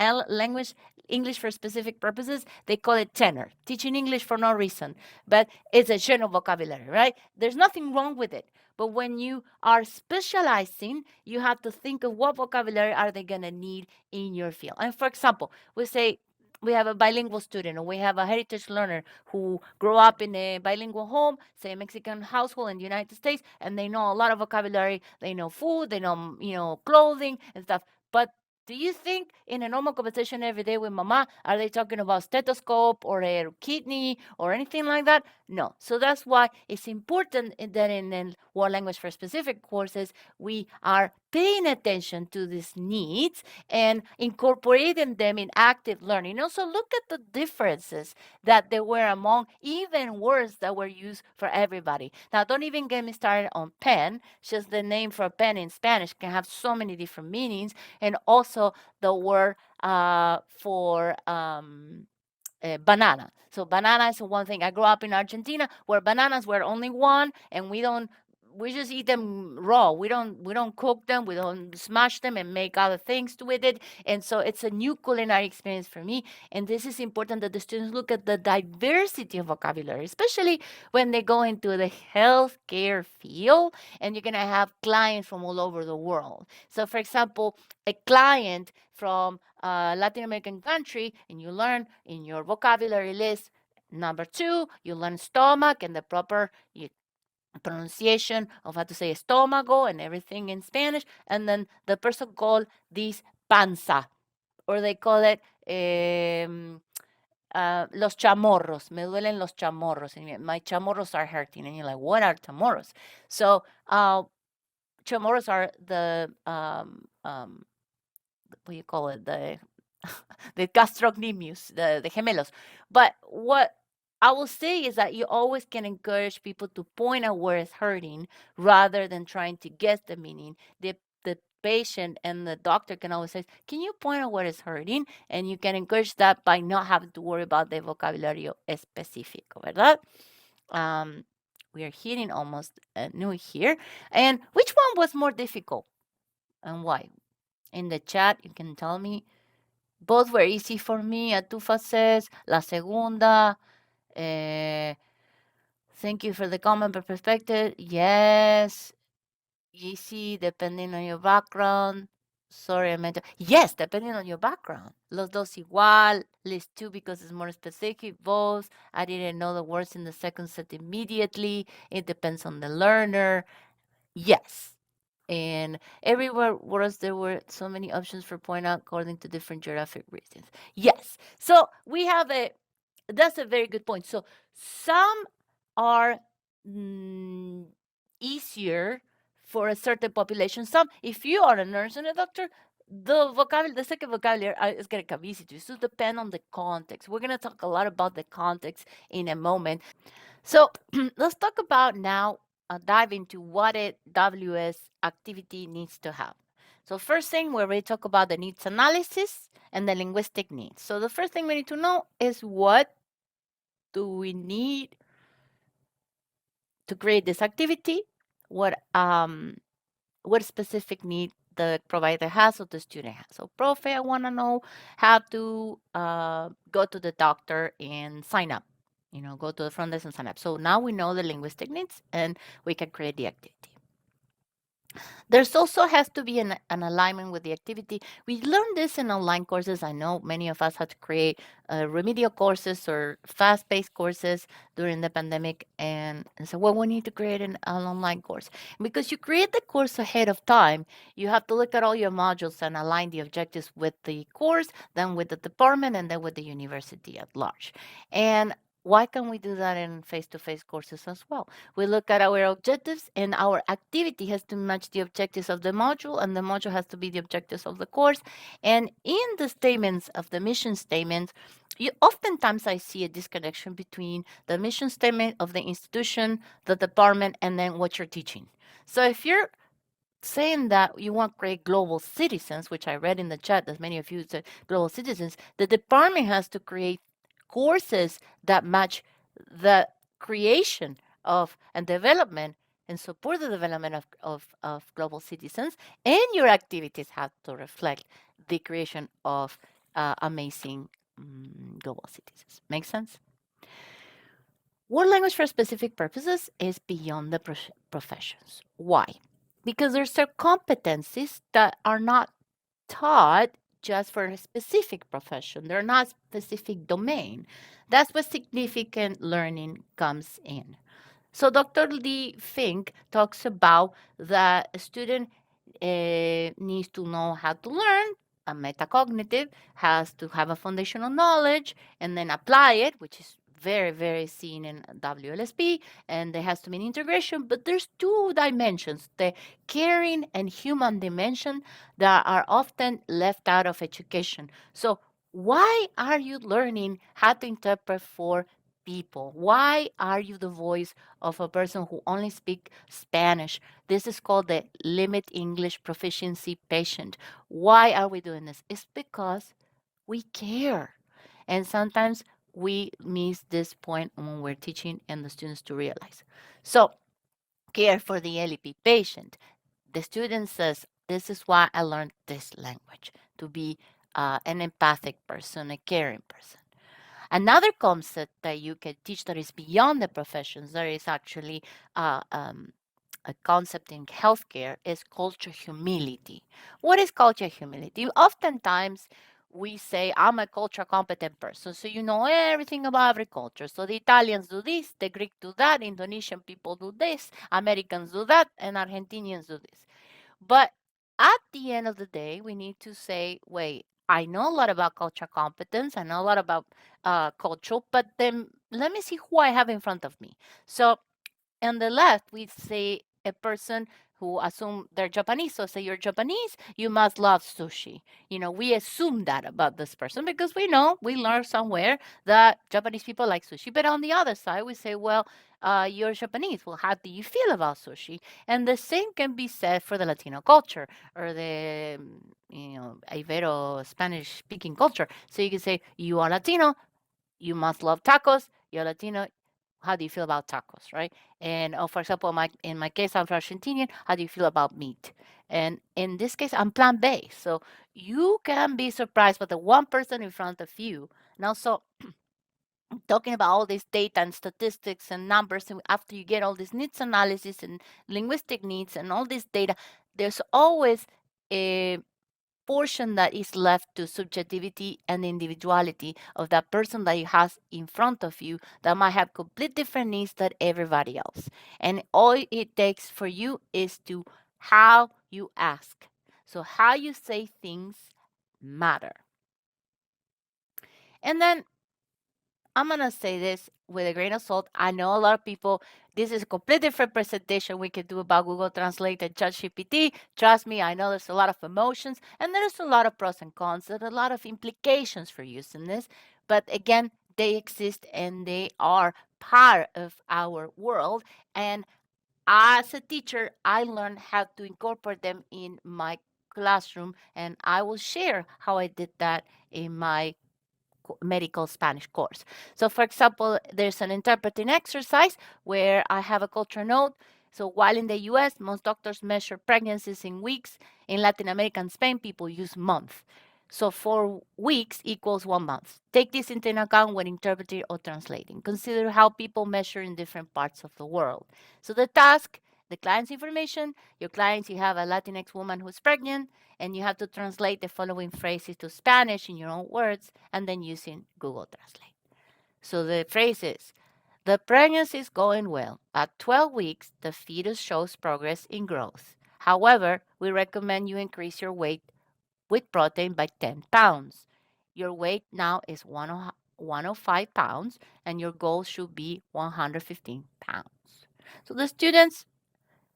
English for specific purposes, they call it tenor, teaching English for no reason. But it's a general vocabulary, right? There's nothing wrong with it. But when you are specializing, you have to think of what vocabulary are they going to need in your field. And for example, we say we have a bilingual student, or we have a heritage learner who grew up in a bilingual home, say a Mexican household in the United States, and they know a lot of vocabulary. They know food, they know, clothing and stuff. But do you think in a normal conversation every day with mama, are they talking about stethoscope or a kidney or anything like that? No. So that's why it's important that in world language for specific courses, we are paying attention to these needs and incorporating them in active learning. Also, look at the differences that there were among even words that were used for everybody. Now, don't even get me started on pen. Just the name for pen in Spanish can have so many different meanings. And also the word for banana. So banana is one thing. I grew up in Argentina where bananas were only one, and we just eat them raw. We don't cook them. We don't smash them and make other things with it. And so it's a new culinary experience for me. And this is important that the students look at the diversity of vocabulary, especially when they go into the healthcare field and you're gonna have clients from all over the world. So for example, a client from a Latin American country, and you learn in your vocabulary list, number 2, you learn stomach and the proper pronunciation of how to say estomago and everything in Spanish. And then the person called this panza, or they call it los chamorros. Me duelen los chamorros. And my chamorros are hurting. And you're like, what are chamorros? So chamorros are the what do you call it? The gastrocnemius, the gemelos. But what I will say is that you always can encourage people to point out where it's hurting rather than trying to guess the meaning. The patient and the doctor can always say, can you point out where it's hurting? And you can encourage that by not having to worry about the vocabulario específico, ¿verdad? We are hitting almost new here. And which one was more difficult and why? In the chat, you can tell me. Both were easy for me. Atufa says, La segunda. Thank you for the comment perspective. Yes. Easy, depending on your background. Sorry, I meant to. Yes, depending on your background. Los dos igual. List 2 because it's more specific. Both. I didn't know the words in the second set immediately. It depends on the learner. Yes. And everywhere was there were so many options for point out according to different geographic regions. Yes. So we have that's a very good point. So some are easier for a certain population. Some, if you are a nurse and a doctor, the second vocabulary is going to come easy to you. So depend on the context. We're going to talk a lot about the context in a moment. So let's talk about now, dive into what a WS activity needs to have. So first thing, we already talk about the needs analysis and the linguistic needs. So the first thing we need to know is what do we need to create this activity? What specific need the provider has or the student has. So profe, I want to know how to go to the doctor and sign up. Go to the front desk and sign up. So now we know the linguistic needs and we can create the activity. There's also has to be an alignment with the activity. We learned this in online courses. I know many of us had to create remedial courses or fast-paced courses during the pandemic. And so, well, we need to create an online course. Because you create the course ahead of time, you have to look at all your modules and align the objectives with the course, then with the department, and then with the university at large. And why can we do that in face-to-face courses as well? We look at our objectives, and our activity has to match the objectives of the module, and the module has to be the objectives of the course. And in the statements of the mission statements, oftentimes I see a disconnection between the mission statement of the institution, the department, and then what you're teaching. So if you're saying that you want to create global citizens, which I read in the chat, as many of you said global citizens, the department has to create courses that match the creation of and development and support the development of global citizens, and your activities have to reflect the creation of amazing global citizens. Make sense? World language for specific purposes is beyond the professions. Why? Because there's certain competencies that are not taught just for a specific profession. They're not specific domain. That's where significant learning comes in. So Dr. Lee Fink talks about that a student needs to know how to learn. A metacognitive has to have a foundational knowledge and then apply it, which is very, very seen in WLSP, and there has to be an integration. But there's two dimensions, the caring and human dimension, that are often left out of education. So why are you learning how to interpret for people? Why are you the voice of a person who only speaks Spanish? This is called the limit English proficiency patient. Why are we doing this? It's because we care. And sometimes we miss this point when we're teaching and the students to realize. So, care for the LEP patient. The student says, this is why I learned this language, to be an empathic person, a caring person. Another concept that you can teach that is beyond the professions, there is actually a concept in healthcare, is culture humility. What is culture humility? Oftentimes, we say, I'm a culture competent person, so you know everything about agriculture. So the Italians do this, the Greek do that, Indonesian people do this, Americans do that, and Argentinians do this. But at the end of the day, we need to say, wait, I know a lot about culture competence, I know a lot about culture, but then let me see who I have in front of me. So on the left, we say a person who assume they're Japanese. So say you're Japanese, you must love sushi. We assume that about this person because we know, we learned somewhere that Japanese people like sushi. But on the other side, we say, well, you're Japanese. Well, how do you feel about sushi? And the same can be said for the Latino culture or the, Ibero Spanish speaking culture. So you can say, you are Latino, you must love tacos. You're Latino, how do you feel about tacos, right? And for example, in my case, I'm Argentinian. How do you feel about meat? And in this case, I'm plant-based. So you can be surprised by the one person in front of you. And also, talking about all this data and statistics and numbers, and after you get all this needs analysis and linguistic needs and all this data, there's always a portion that is left to subjectivity and individuality of that person that you has in front of you that might have complete different needs than everybody else. And all it takes for you is to how you ask. So how you say things matter. And then I'm going to say this with a grain of salt. I know a lot of people, this is a completely different presentation we can do about Google Translate and ChatGPT. Trust me, I know there's a lot of emotions and there's a lot of pros and cons. There's a lot of implications for using this. But again, they exist and they are part of our world. And as a teacher, I learned how to incorporate them in my classroom. And I will share how I did that in my medical Spanish course. So, for example, there's an interpreting exercise where I have a culture note. So, while in the US, most doctors measure pregnancies in weeks, in Latin America and Spain, people use months. So, 4 weeks equals 1 month. Take this into account when interpreting or translating. Consider how people measure in different parts of the world. So, the task, the client's information, your clients, you have a Latinx woman who's pregnant, and you have to translate the following phrases to Spanish in your own words and then using Google Translate. So the phrase is, the pregnancy is going well. At 12 weeks, the fetus shows progress in growth. However, we recommend you increase your weight with protein by 10 pounds. Your weight now is 105 pounds and your goal should be 115 pounds. So the students,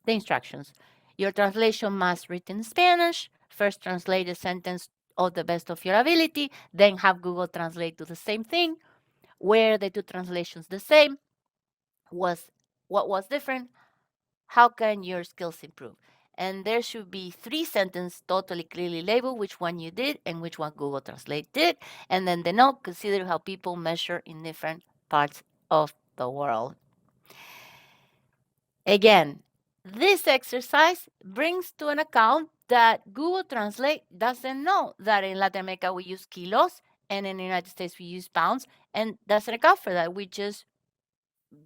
the instructions. Your translation must read in Spanish. First translate the sentence of the best of your ability, then have Google Translate do the same thing. Were the two translations the same? What was different? How can your skills improve? And there should be 3 sentences totally clearly labeled which one you did and which one Google Translate did. And then the note, consider how people measure in different parts of the world. Again, this exercise brings to an account that Google Translate doesn't know that in Latin America we use kilos and in the United States we use pounds, and doesn't account for that. We just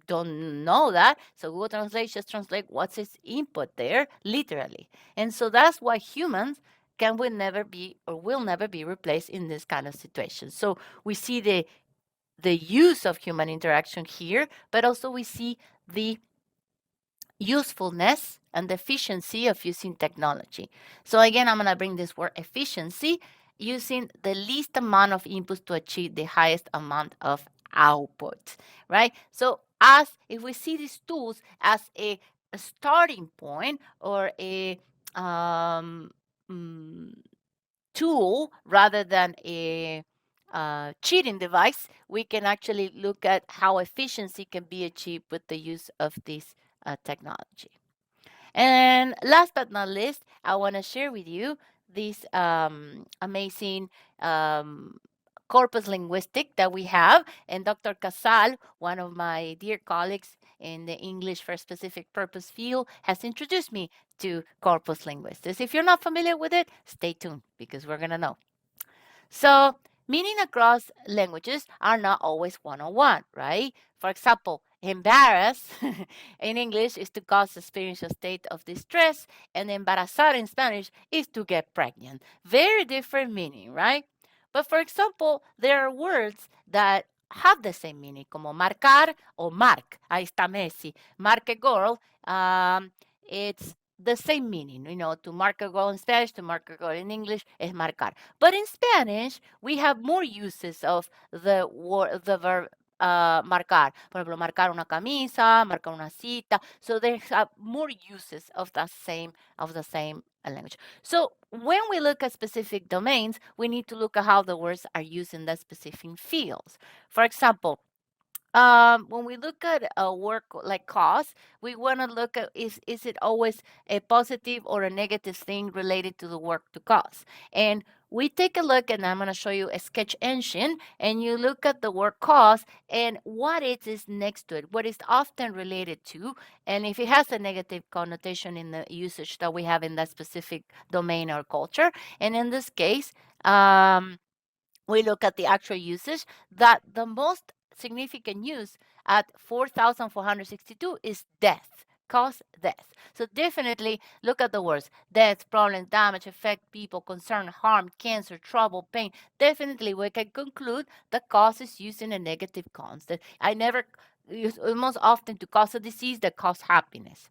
don't know that. So Google Translate just translate what's its input there, literally. And so that's why humans can will never be or will never be replaced in this kind of situation. So we see the use of human interaction here, but also we see the usefulness and the efficiency of using technology. So again, I'm going to bring this word efficiency, using the least amount of inputs to achieve the highest amount of output, right? So as if we see these tools as a starting point or a mm, tool rather than a cheating device, we can actually look at how efficiency can be achieved with the use of this technology. And last but not least, I want to share with you this amazing corpus linguistic that we have. And Dr. Casal, one of my dear colleagues in the English for specific purpose field, has introduced me to corpus linguistics. If you're not familiar with it, stay tuned because we're going to know. So, meaning across languages are not always one-on-one, right? For example, embarrass in English is to cause experiential state of distress, and embarazar in Spanish is to get pregnant. Very different meaning, right? But for example, there are words that have the same meaning, como marcar o mark. Ahí está Messi. Mark a girl. It's the same meaning, to mark a girl in Spanish, to mark a girl in English is marcar. But in Spanish, we have more uses of the verb marcar. Por ejemplo, marcar una camisa, marcar una cita. So they have more uses of the same language. So when we look at specific domains, we need to look at how the words are used in the specific fields. For example, when we look at a work like cause, we want to look at is it always a positive or a negative thing related to the work to cause. And we take a look, and I'm going to show you a sketch engine, and you look at the word cause and what it is next to it, what is often related to, and if it has a negative connotation in the usage that we have in that specific domain or culture. And in this case, we look at the actual usage, that the most significant use at 4,462 is death, cause death. So definitely look at the words death, problems, damage, affect people, concern, harm, cancer, trouble, pain. Definitely we can conclude the cause is used in a negative context. I never use most often to cause a disease that cause happiness.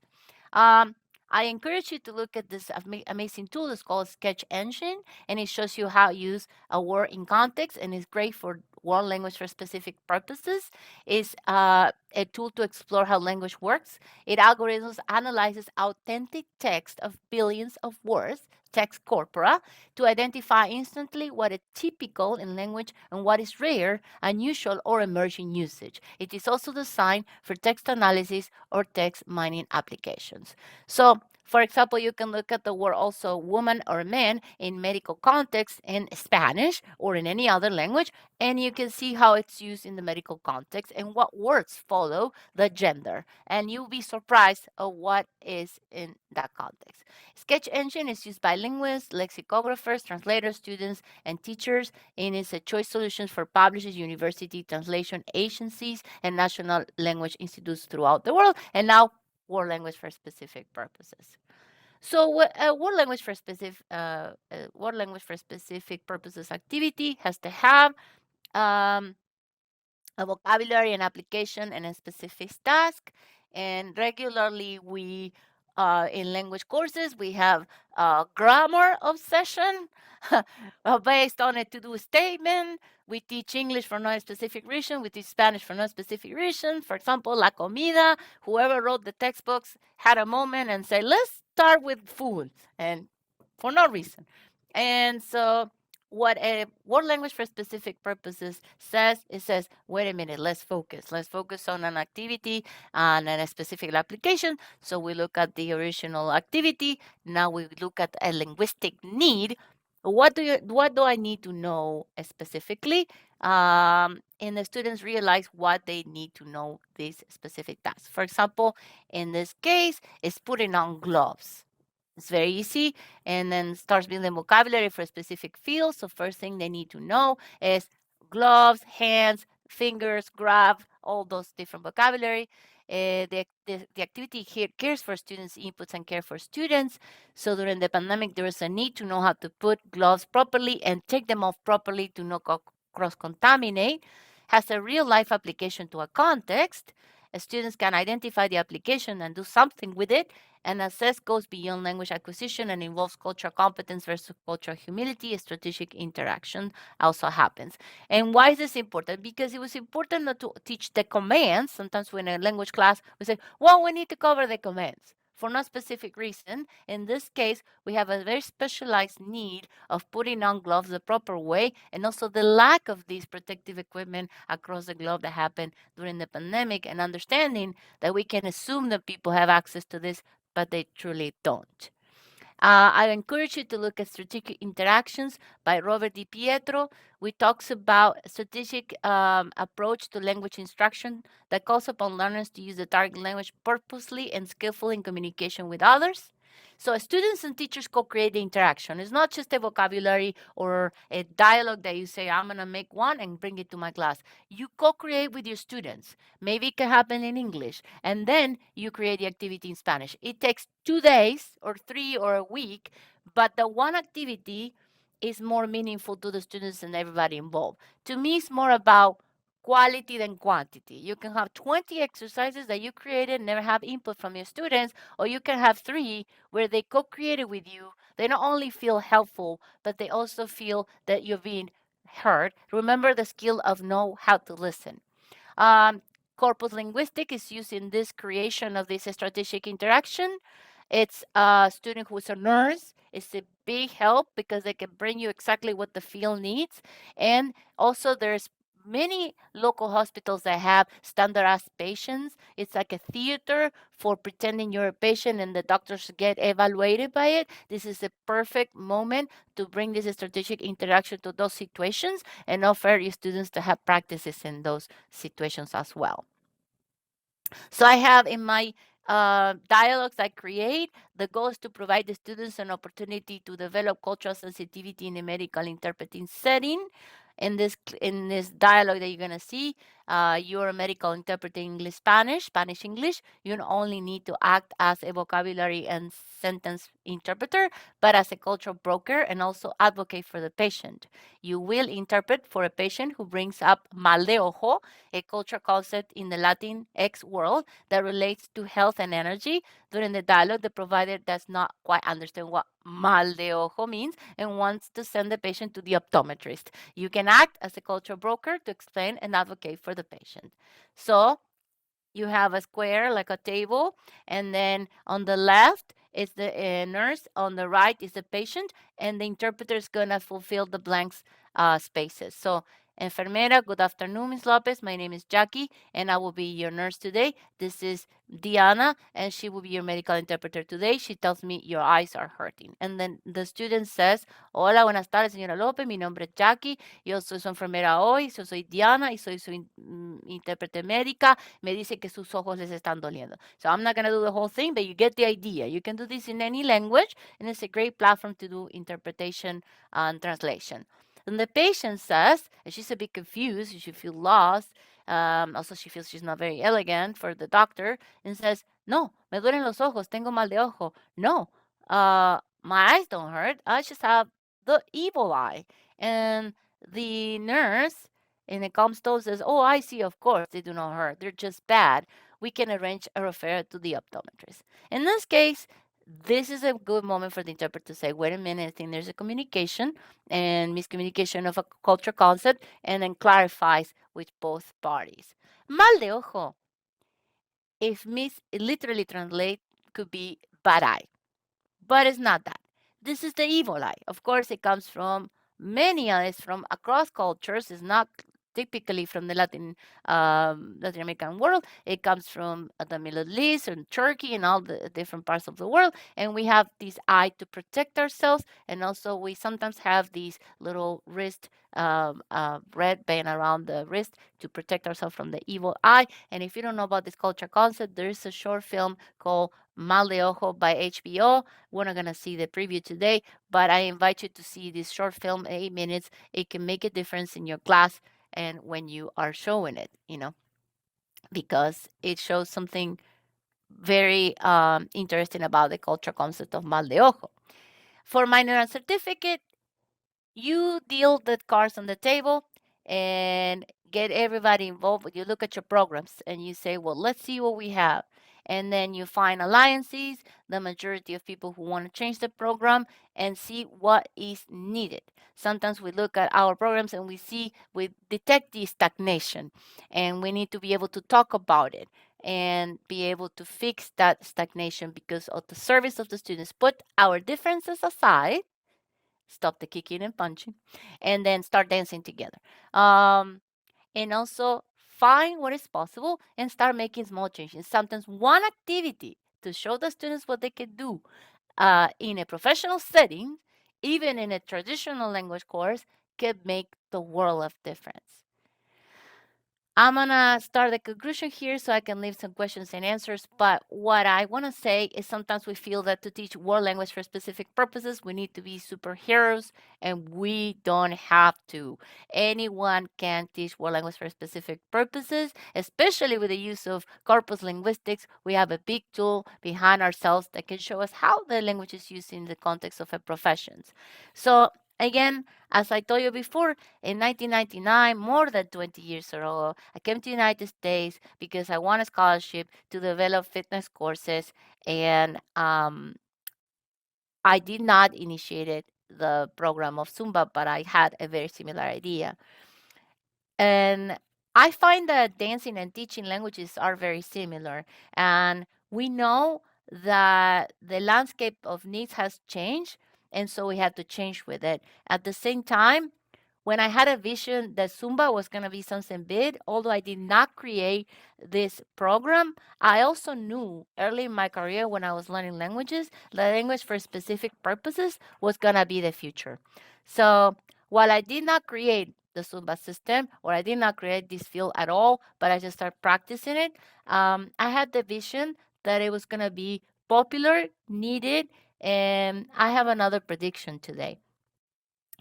I encourage you to look at this amazing tool. It's called Sketch Engine, and it shows you how to use a word in context, and it's great for world language for specific purposes. It's a tool to explore how language works. It algorithms analyzes authentic text of billions of words, text corpora, to identify instantly what is typical in language and what is rare, unusual, or emerging usage. It is also designed for text analysis or text mining applications. So, for example, you can look at the word also woman or man in medical context in Spanish or in any other language, and you can see how it's used in the medical context and what words follow the gender. And you'll be surprised of what is in that context. Sketch Engine is used by linguists, lexicographers, translators, students, and teachers, and it's a choice solution for publishers, university translation agencies, and national language institutes throughout the world, and now world language for specific purposes. So word language for specific purposes activity has to have a vocabulary and application and a specific task. And regularly we in language courses we have grammar obsession based on a to-do statement. We teach English for no specific reason. We teach Spanish for no specific reason. For example, La Comida, whoever wrote the textbooks had a moment and said, let's start with food, and for no reason. And so what a word language for specific purposes says, it says, wait a minute, let's focus. Let's focus on an activity and a specific application. So we look at the original activity. Now we look at a linguistic need. What do I need to know specifically? And the students realize what they need to know this specific task. For example, in this case, it's putting on gloves. It's very easy, and then starts building vocabulary for a specific field. So first thing they need to know is gloves, hands, fingers, grab, all those different vocabulary. The activity here cares for students' inputs and care for students. So during the pandemic, there is a need to know how to put gloves properly and take them off properly to not cross-contaminate. Has a real-life application to a context. Students can identify the application and do something with it, and assess goes beyond language acquisition and involves cultural competence versus cultural humility. Strategic interaction also happens. And why is this important? Because it was important not to teach the commands. Sometimes when in a language class, we say, well, we need to cover the commands for no specific reason. In this case, we have a very specialized need of putting on gloves the proper way, and also the lack of these protective equipment across the globe that happened during the pandemic, and understanding that we can assume that people have access to this, but they truly don't. I encourage you to look at Strategic Interactions by Robert Di Pietro, which talks about a strategic approach to language instruction that calls upon learners to use the target language purposely and skillfully in communication with others. So students and teachers co-create the interaction. It's not just a vocabulary or a dialogue that you say, I'm going to make one and bring it to my class. You co-create with your students. Maybe it can happen in English. And then you create the activity in Spanish. It takes 2 days or 3 or a week, but the one activity is more meaningful to the students and everybody involved. To me, it's more about quality than quantity. You can have 20 exercises that you created, never have input from your students, or you can have 3 where they co-created with you. They not only feel helpful, but they also feel that you're being heard. Remember the skill of know how to listen. Um, Corpus linguistic is used in this creation of this strategic interaction. It's a student who's a nurse. It's a big help because they can bring you exactly what the field needs. And also there's many local hospitals that have standardized patients. It's like a theater for pretending you're a patient and the doctors get evaluated by it. This is a perfect moment to bring this strategic interaction to those situations and offer your students to have practices in those situations as well. So I have in my dialogues I create, the goal is to provide the students an opportunity to develop cultural sensitivity in a medical interpreting setting. In this dialogue that you're going to see, you're a medical interpreter English Spanish, Spanish English. You don't only need to act as a vocabulary and sentence interpreter, but as a cultural broker and also advocate for the patient. You will interpret for a patient who brings up mal de ojo, a cultural concept in the Latin X world that relates to health and energy. During the dialogue, the provider does not quite understand what mal de ojo means and wants to send the patient to the optometrist. You can act as a cultural broker to explain and advocate for the patient. So you have a square like a table, and then on the left is the nurse, on the right is the patient, and the interpreter is going to fulfill the blanks spaces. So enfermera, good afternoon, Ms. Lopez. My name is Jackie, and I will be your nurse today. This is Diana, and she will be your medical interpreter today. She tells me your eyes are hurting. And then the student says, hola, buenas tardes, señora López. Mi nombre es Jackie. Yo soy su enfermera hoy. Yo soy Diana y soy su intérprete médica. Me dice que sus ojos les están doliendo. So I'm not going to do the whole thing, but you get the idea. You can do this in any language, and it's a great platform to do interpretation and translation. And the patient says, and she's a bit confused, she feels lost. Also, she feels she's not very elegant for the doctor, and says, no, me duelen los ojos, tengo mal de ojo. No, my eyes don't hurt. I just have the evil eye. And the nurse in a calm tone says, oh, I see, of course, they do not hurt. They're just bad. We can arrange a referral to the optometrist. In this case, this is a good moment for the interpreter to say, wait a minute, I think there's a communication and miscommunication of a culture concept, and then clarifies with both parties. Mal de ojo, if literally translate, could be bad eye, but it's not that. This is the evil eye. Of course, it comes from many eyes from across cultures. It's not typically from the Latin American world. It comes from the Middle East and Turkey and all the different parts of the world. And we have this eye to protect ourselves. And also we sometimes have these little wrist, red band around the wrist to protect ourselves from the evil eye. And if you don't know about this culture concept, there is a short film called Mal de Ojo by HBO. We're not going to see the preview today, but I invite you to see this short film, 8 minutes. It can make a difference in your class and when you are showing it. because it shows something very interesting about the cultural concept of mal de ojo. For minor certificate, you deal the cards on the table and get everybody involved. You look at your programs and you say, well, let's see what we have. And then you find alliances, the majority of people who want to change the program, and see what is needed. Sometimes we look at our programs and we detect the stagnation, and we need to be able to talk about it and be able to fix that stagnation because of the service of the students. Put our differences aside, stop the kicking and punching, and then start dancing together. And also find what is possible and start making small changes. Sometimes one activity to show the students what they can do in a professional setting, even in a traditional language course, can make the world of difference. I'm going to start the conclusion here so I can leave some questions and answers. But what I want to say is sometimes we feel that to teach world language for specific purposes, we need to be superheroes, and we don't have to. Anyone can teach world language for specific purposes, especially with the use of corpus linguistics. We have a big tool behind ourselves that can show us how the language is used in the context of a profession. So again, as I told you before, in 1999, more than 20 years ago, I came to the United States because I won a scholarship to develop fitness courses, and I did not initiate the program of Zumba, but I had a very similar idea. And I find that dancing and teaching languages are very similar. And we know that the landscape of needs has changed, and so we have to change with it. At the same time, when I had a vision that Zumba was going to be something big, although I did not create this program, I also knew early in my career when I was learning languages, the language for specific purposes was going to be the future. So while I did not create the Zumba system, or I did not create this field at all, but I just started practicing it, I had the vision that it was going to be popular, needed, and I have another prediction today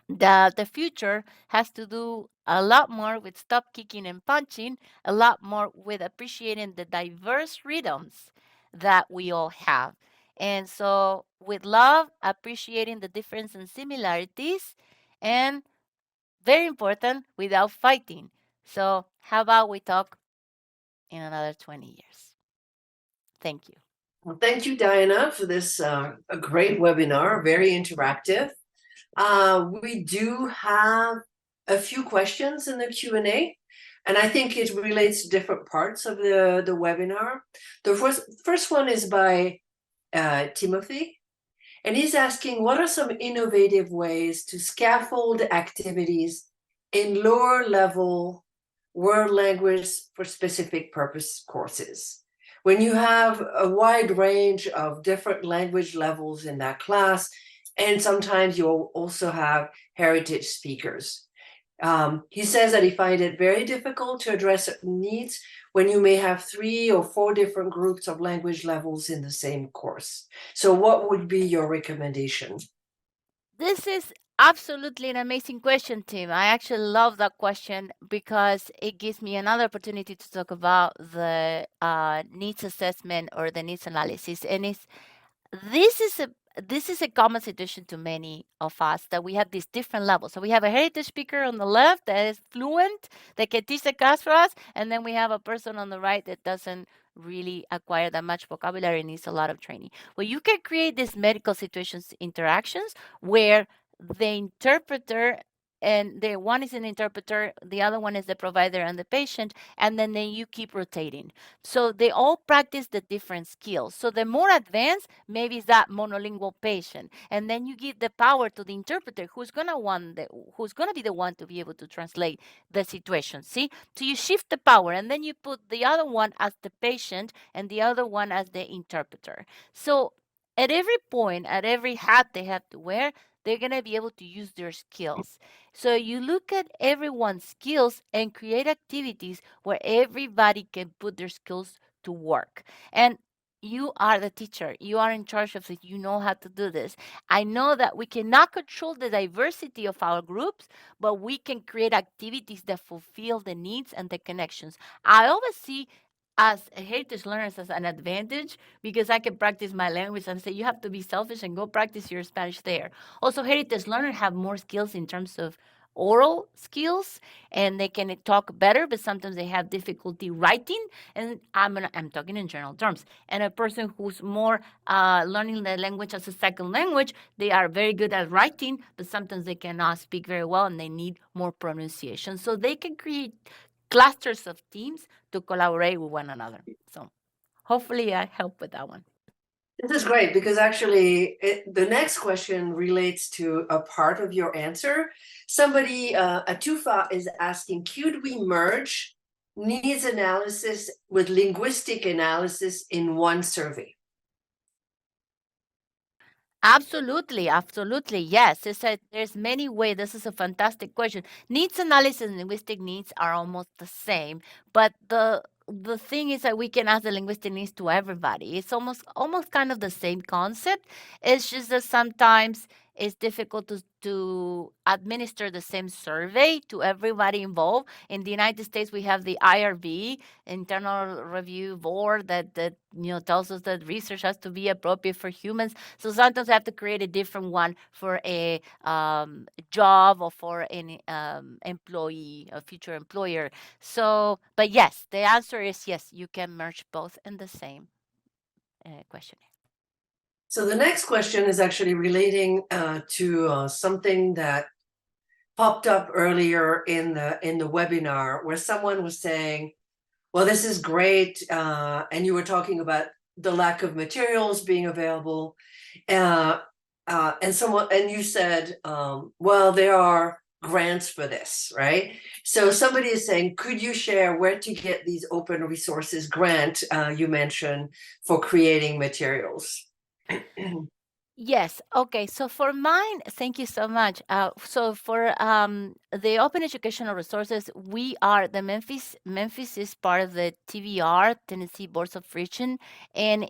that the future has to do a lot more with stop kicking and punching, a lot more with appreciating the diverse rhythms that we all have. And so, with love, appreciating the difference and similarities, and very important, without fighting. So, how about we talk in another 20 years? Thank you. Well, thank you, Diana, for this a great webinar, very interactive. We do have a few questions in the Q&A, and I think it relates to different parts of the webinar. The first one is by Timothy, and he's asking, what are some innovative ways to scaffold activities in lower level world language for specific purpose courses? When you have a wide range of different language levels in that class, and sometimes you'll also have heritage speakers. He says that he finds it very difficult to address needs when you may have 3 or 4 different groups of language levels in the same course. So what would be your recommendation? This is absolutely an amazing question, Tim. I actually love that question because it gives me another opportunity to talk about the needs assessment or the needs analysis. And this is a this is a common situation to many of us, that we have these different levels. So we have a heritage speaker on the left that is fluent, that can teach the class for us, and then we have a person on the right that doesn't really acquire that much vocabulary and needs a lot of training. Well, you can create these medical situations interactions where the interpreter, and the one is an interpreter, the other one is the provider and the patient, and then you keep rotating. So they all practice the different skills. So the more advanced, maybe is that monolingual patient, and then you give the power to the interpreter, who's gonna be the one to be able to translate the situation. See, so you shift the power, and then you put the other one as the patient and the other one as the interpreter. So at every point, at every hat they have to wear, they're going to be able to use their skills. So you look at everyone's skills and create activities where everybody can put their skills to work. And you are the teacher. You are in charge of it. You know how to do this. I know that we cannot control the diversity of our groups, but we can create activities that fulfill the needs and the connections. I always see as a heritage learners as an advantage because I can practice my language and say you have to be selfish and go practice your Spanish there. Also, heritage learners have more skills in terms of oral skills and they can talk better, but sometimes they have difficulty writing. And I'm talking in general terms. And a person who's more learning the language as a second language, they are very good at writing, but sometimes they cannot speak very well and they need more pronunciation. So they can create clusters of teams to collaborate with one another. So hopefully I help with that one. This is great because actually the next question relates to a part of your answer. Somebody, Atufa, is asking, could we merge needs analysis with linguistic analysis in one survey? Absolutely, absolutely. Yes, there's many ways. This is a fantastic question. Needs analysis and linguistic needs are almost the same, but the thing is that we can ask the linguistic needs to everybody. It's almost kind of the same concept. It's just that sometimes it's difficult to administer the same survey to everybody involved. In the United States, we have the IRB, Internal Review Board, that tells us that research has to be appropriate for humans. So sometimes I have to create a different one for a job or for an employee, a future employer. So, but yes, the answer is yes, you can merge both in the same questionnaire. So the next question is actually relating to something that popped up earlier in the webinar where someone was saying, well, this is great. And you were talking about the lack of materials being available. And you said, well, there are grants for this, right? So somebody is saying, could you share where to get these open resources grant you mentioned for creating materials? Yes. Okay. So for mine, thank you so much. So for the open educational resources, we are the Memphis. Memphis is part of the TBR, Tennessee Boards of Regents, and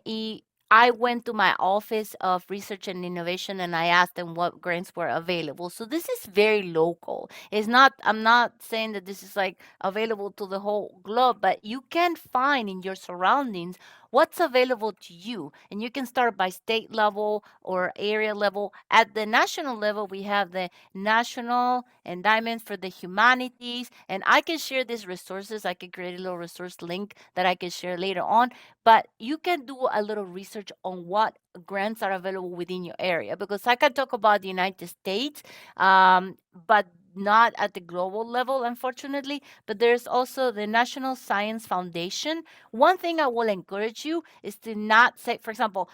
I went to my office of research and innovation and I asked them what grants were available. So this is very local. It's not. I'm not saying that this is like available to the whole globe, but you can find in your surroundings what's available to you. And you can start by state level or area level. At the national level, we have the National Endowment for the Humanities. And I can share these resources. I can create a little resource link that I can share later on. But you can do a little research on what grants are available within your area because I can talk about the United States, but not at the global level, unfortunately. But there's also the National Science Foundation. One thing I will encourage you is to not say, for example,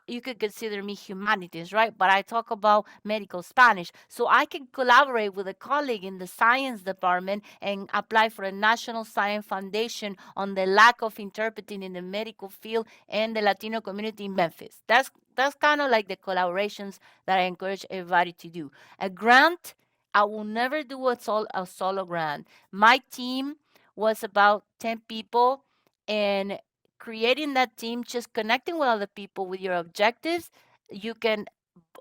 you could consider me humanities, right? But I talk about medical Spanish. So I can collaborate with a colleague in the science department and apply for a National Science Foundation on the lack of interpreting in the medical field and the Latino community in Memphis. That's kind of like the collaborations that I encourage everybody to do. A grant, I will never do a solo grant. My team was about 10 people, and creating that team, just connecting with other people with your objectives, you can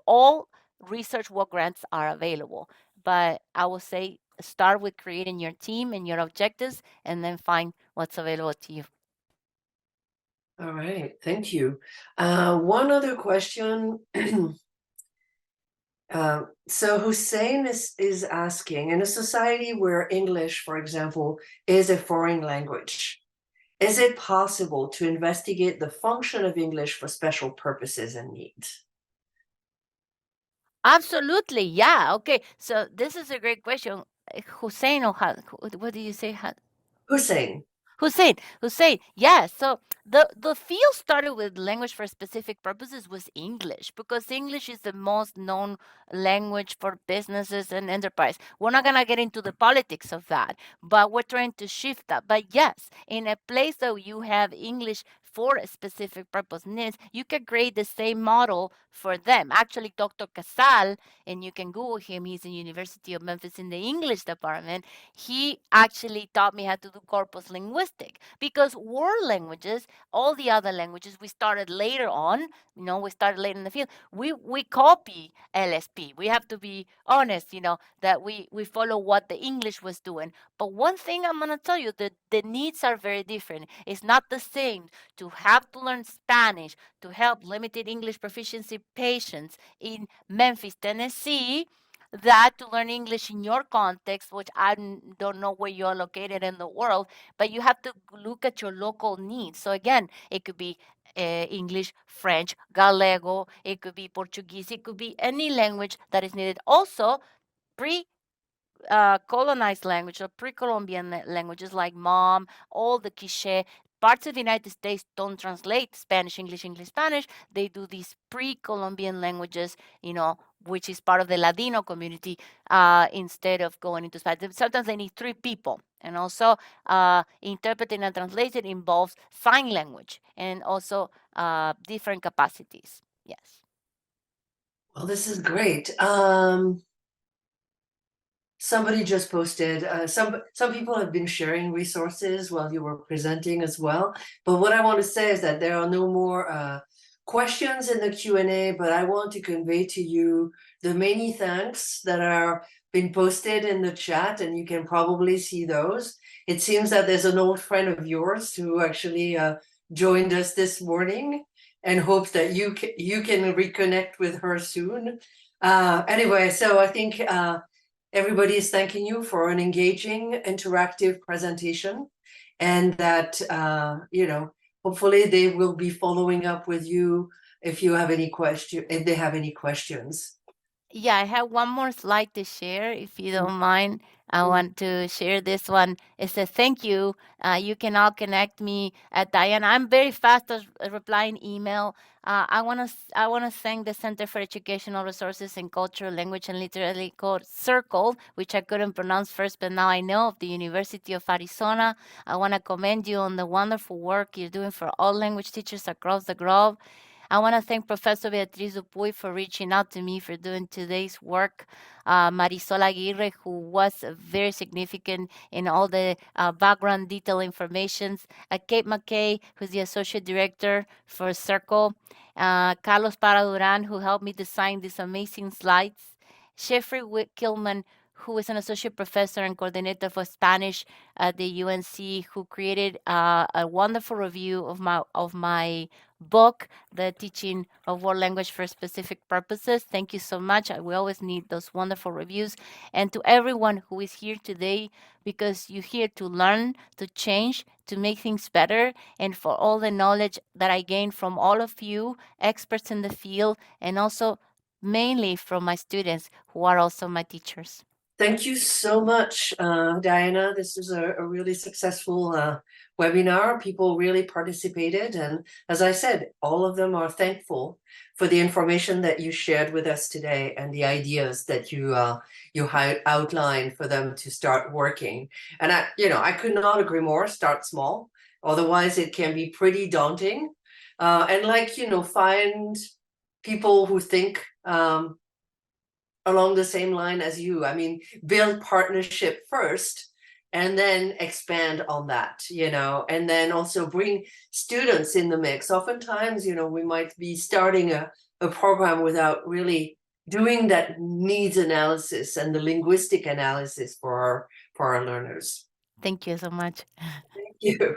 all research what grants are available. But I will say start with creating your team and your objectives and then find what's available to you. All right, thank you. One other question. So Hussein is asking, in a society where English, for example, is a foreign language, is it possible to investigate the function of English for special purposes and needs? Absolutely. Yeah. Okay. So this is a great question. Hussein, or what do you say? Hussein. Hussein, yes. So the field started with language for specific purposes was English because English is the most known language for businesses and enterprise. We're not gonna get into the politics of that, but we're trying to shift that. But yes, in a place that you have English for a specific purpose needs, you can create the same model for them. Actually, Dr. Casal, and you can Google him, he's in University of Memphis in the English department. He actually taught me how to do corpus linguistic, because world languages, all the other languages we started later on, we started later in the field. We copy LSP. We have to be honest, that we follow what the English was doing. But one thing I'm gonna tell you, that the needs are very different. It's not the same to have to learn Spanish to help limited English proficiency patients in Memphis, Tennessee, that to learn English in your context, which I don't know where you're located in the world, but you have to look at your local needs. So again, it could be English, French, Gallego, it could be Portuguese, it could be any language that is needed. Also, colonized language or pre-Columbian languages like Mom, all the Quiche. Parts of the United States don't translate Spanish, English, English, Spanish. They do these pre-Columbian languages, which is part of the Ladino community, instead of going into Spanish. Sometimes they need 3 people. And also, interpreting and translating involves sign language and also different capacities. Yes. Well, this is great. Somebody just posted, some people have been sharing resources while you were presenting as well. But what I want to say is that there are no more questions in the Q&A, but I want to convey to you the many thanks that are been posted in the chat, and you can probably see those. It seems that there's an old friend of yours who actually joined us this morning, and hopes that you can reconnect with her soon. Anyway, so I think everybody is thanking you for an engaging, interactive presentation, and that, hopefully they will be following up with you if they have any questions. Yeah, I have one more slide to share, if you don't mind. I want to share this one. It says, thank you. You can all connect me at Diana. I'm very fast at replying email. I want to thank the Center for Educational Resources in Culture, Language, and Literacy called CIRCLE, which I couldn't pronounce first, but now I know, of the University of Arizona. I want to commend you on the wonderful work you're doing for all language teachers across the globe. I want to thank Professor Beatriz Dupuy for reaching out to me for doing today's work. Marisol Aguirre, who was very significant in all the background detail informations. Kate McKay, who's the Associate Director for Circle. Carlos Paraduran, who helped me design these amazing slides. Jeffrey Kilman, who is an associate professor and coordinator for Spanish at the UNC, who created a wonderful review of my book, The Teaching of World Language for Specific Purposes. Thank you so much. We always need those wonderful reviews. And to everyone who is here today, because you're here to learn, to change, to make things better, and for all the knowledge that I gained from all of you, experts in the field, and also mainly from my students who are also my teachers. Thank you so much, Diana. This was a really successful webinar. People really participated. And as I said, all of them are thankful for the information that you shared with us today and the ideas that you outlined for them to start working. And I could not agree more. Start small. Otherwise, it can be pretty daunting. And find people who think along the same line as you. I mean, build partnership first and then expand on that, and then also bring students in the mix. Oftentimes, we might be starting a program without really doing that needs analysis and the linguistic analysis for our learners. Thank you so much. Thank you.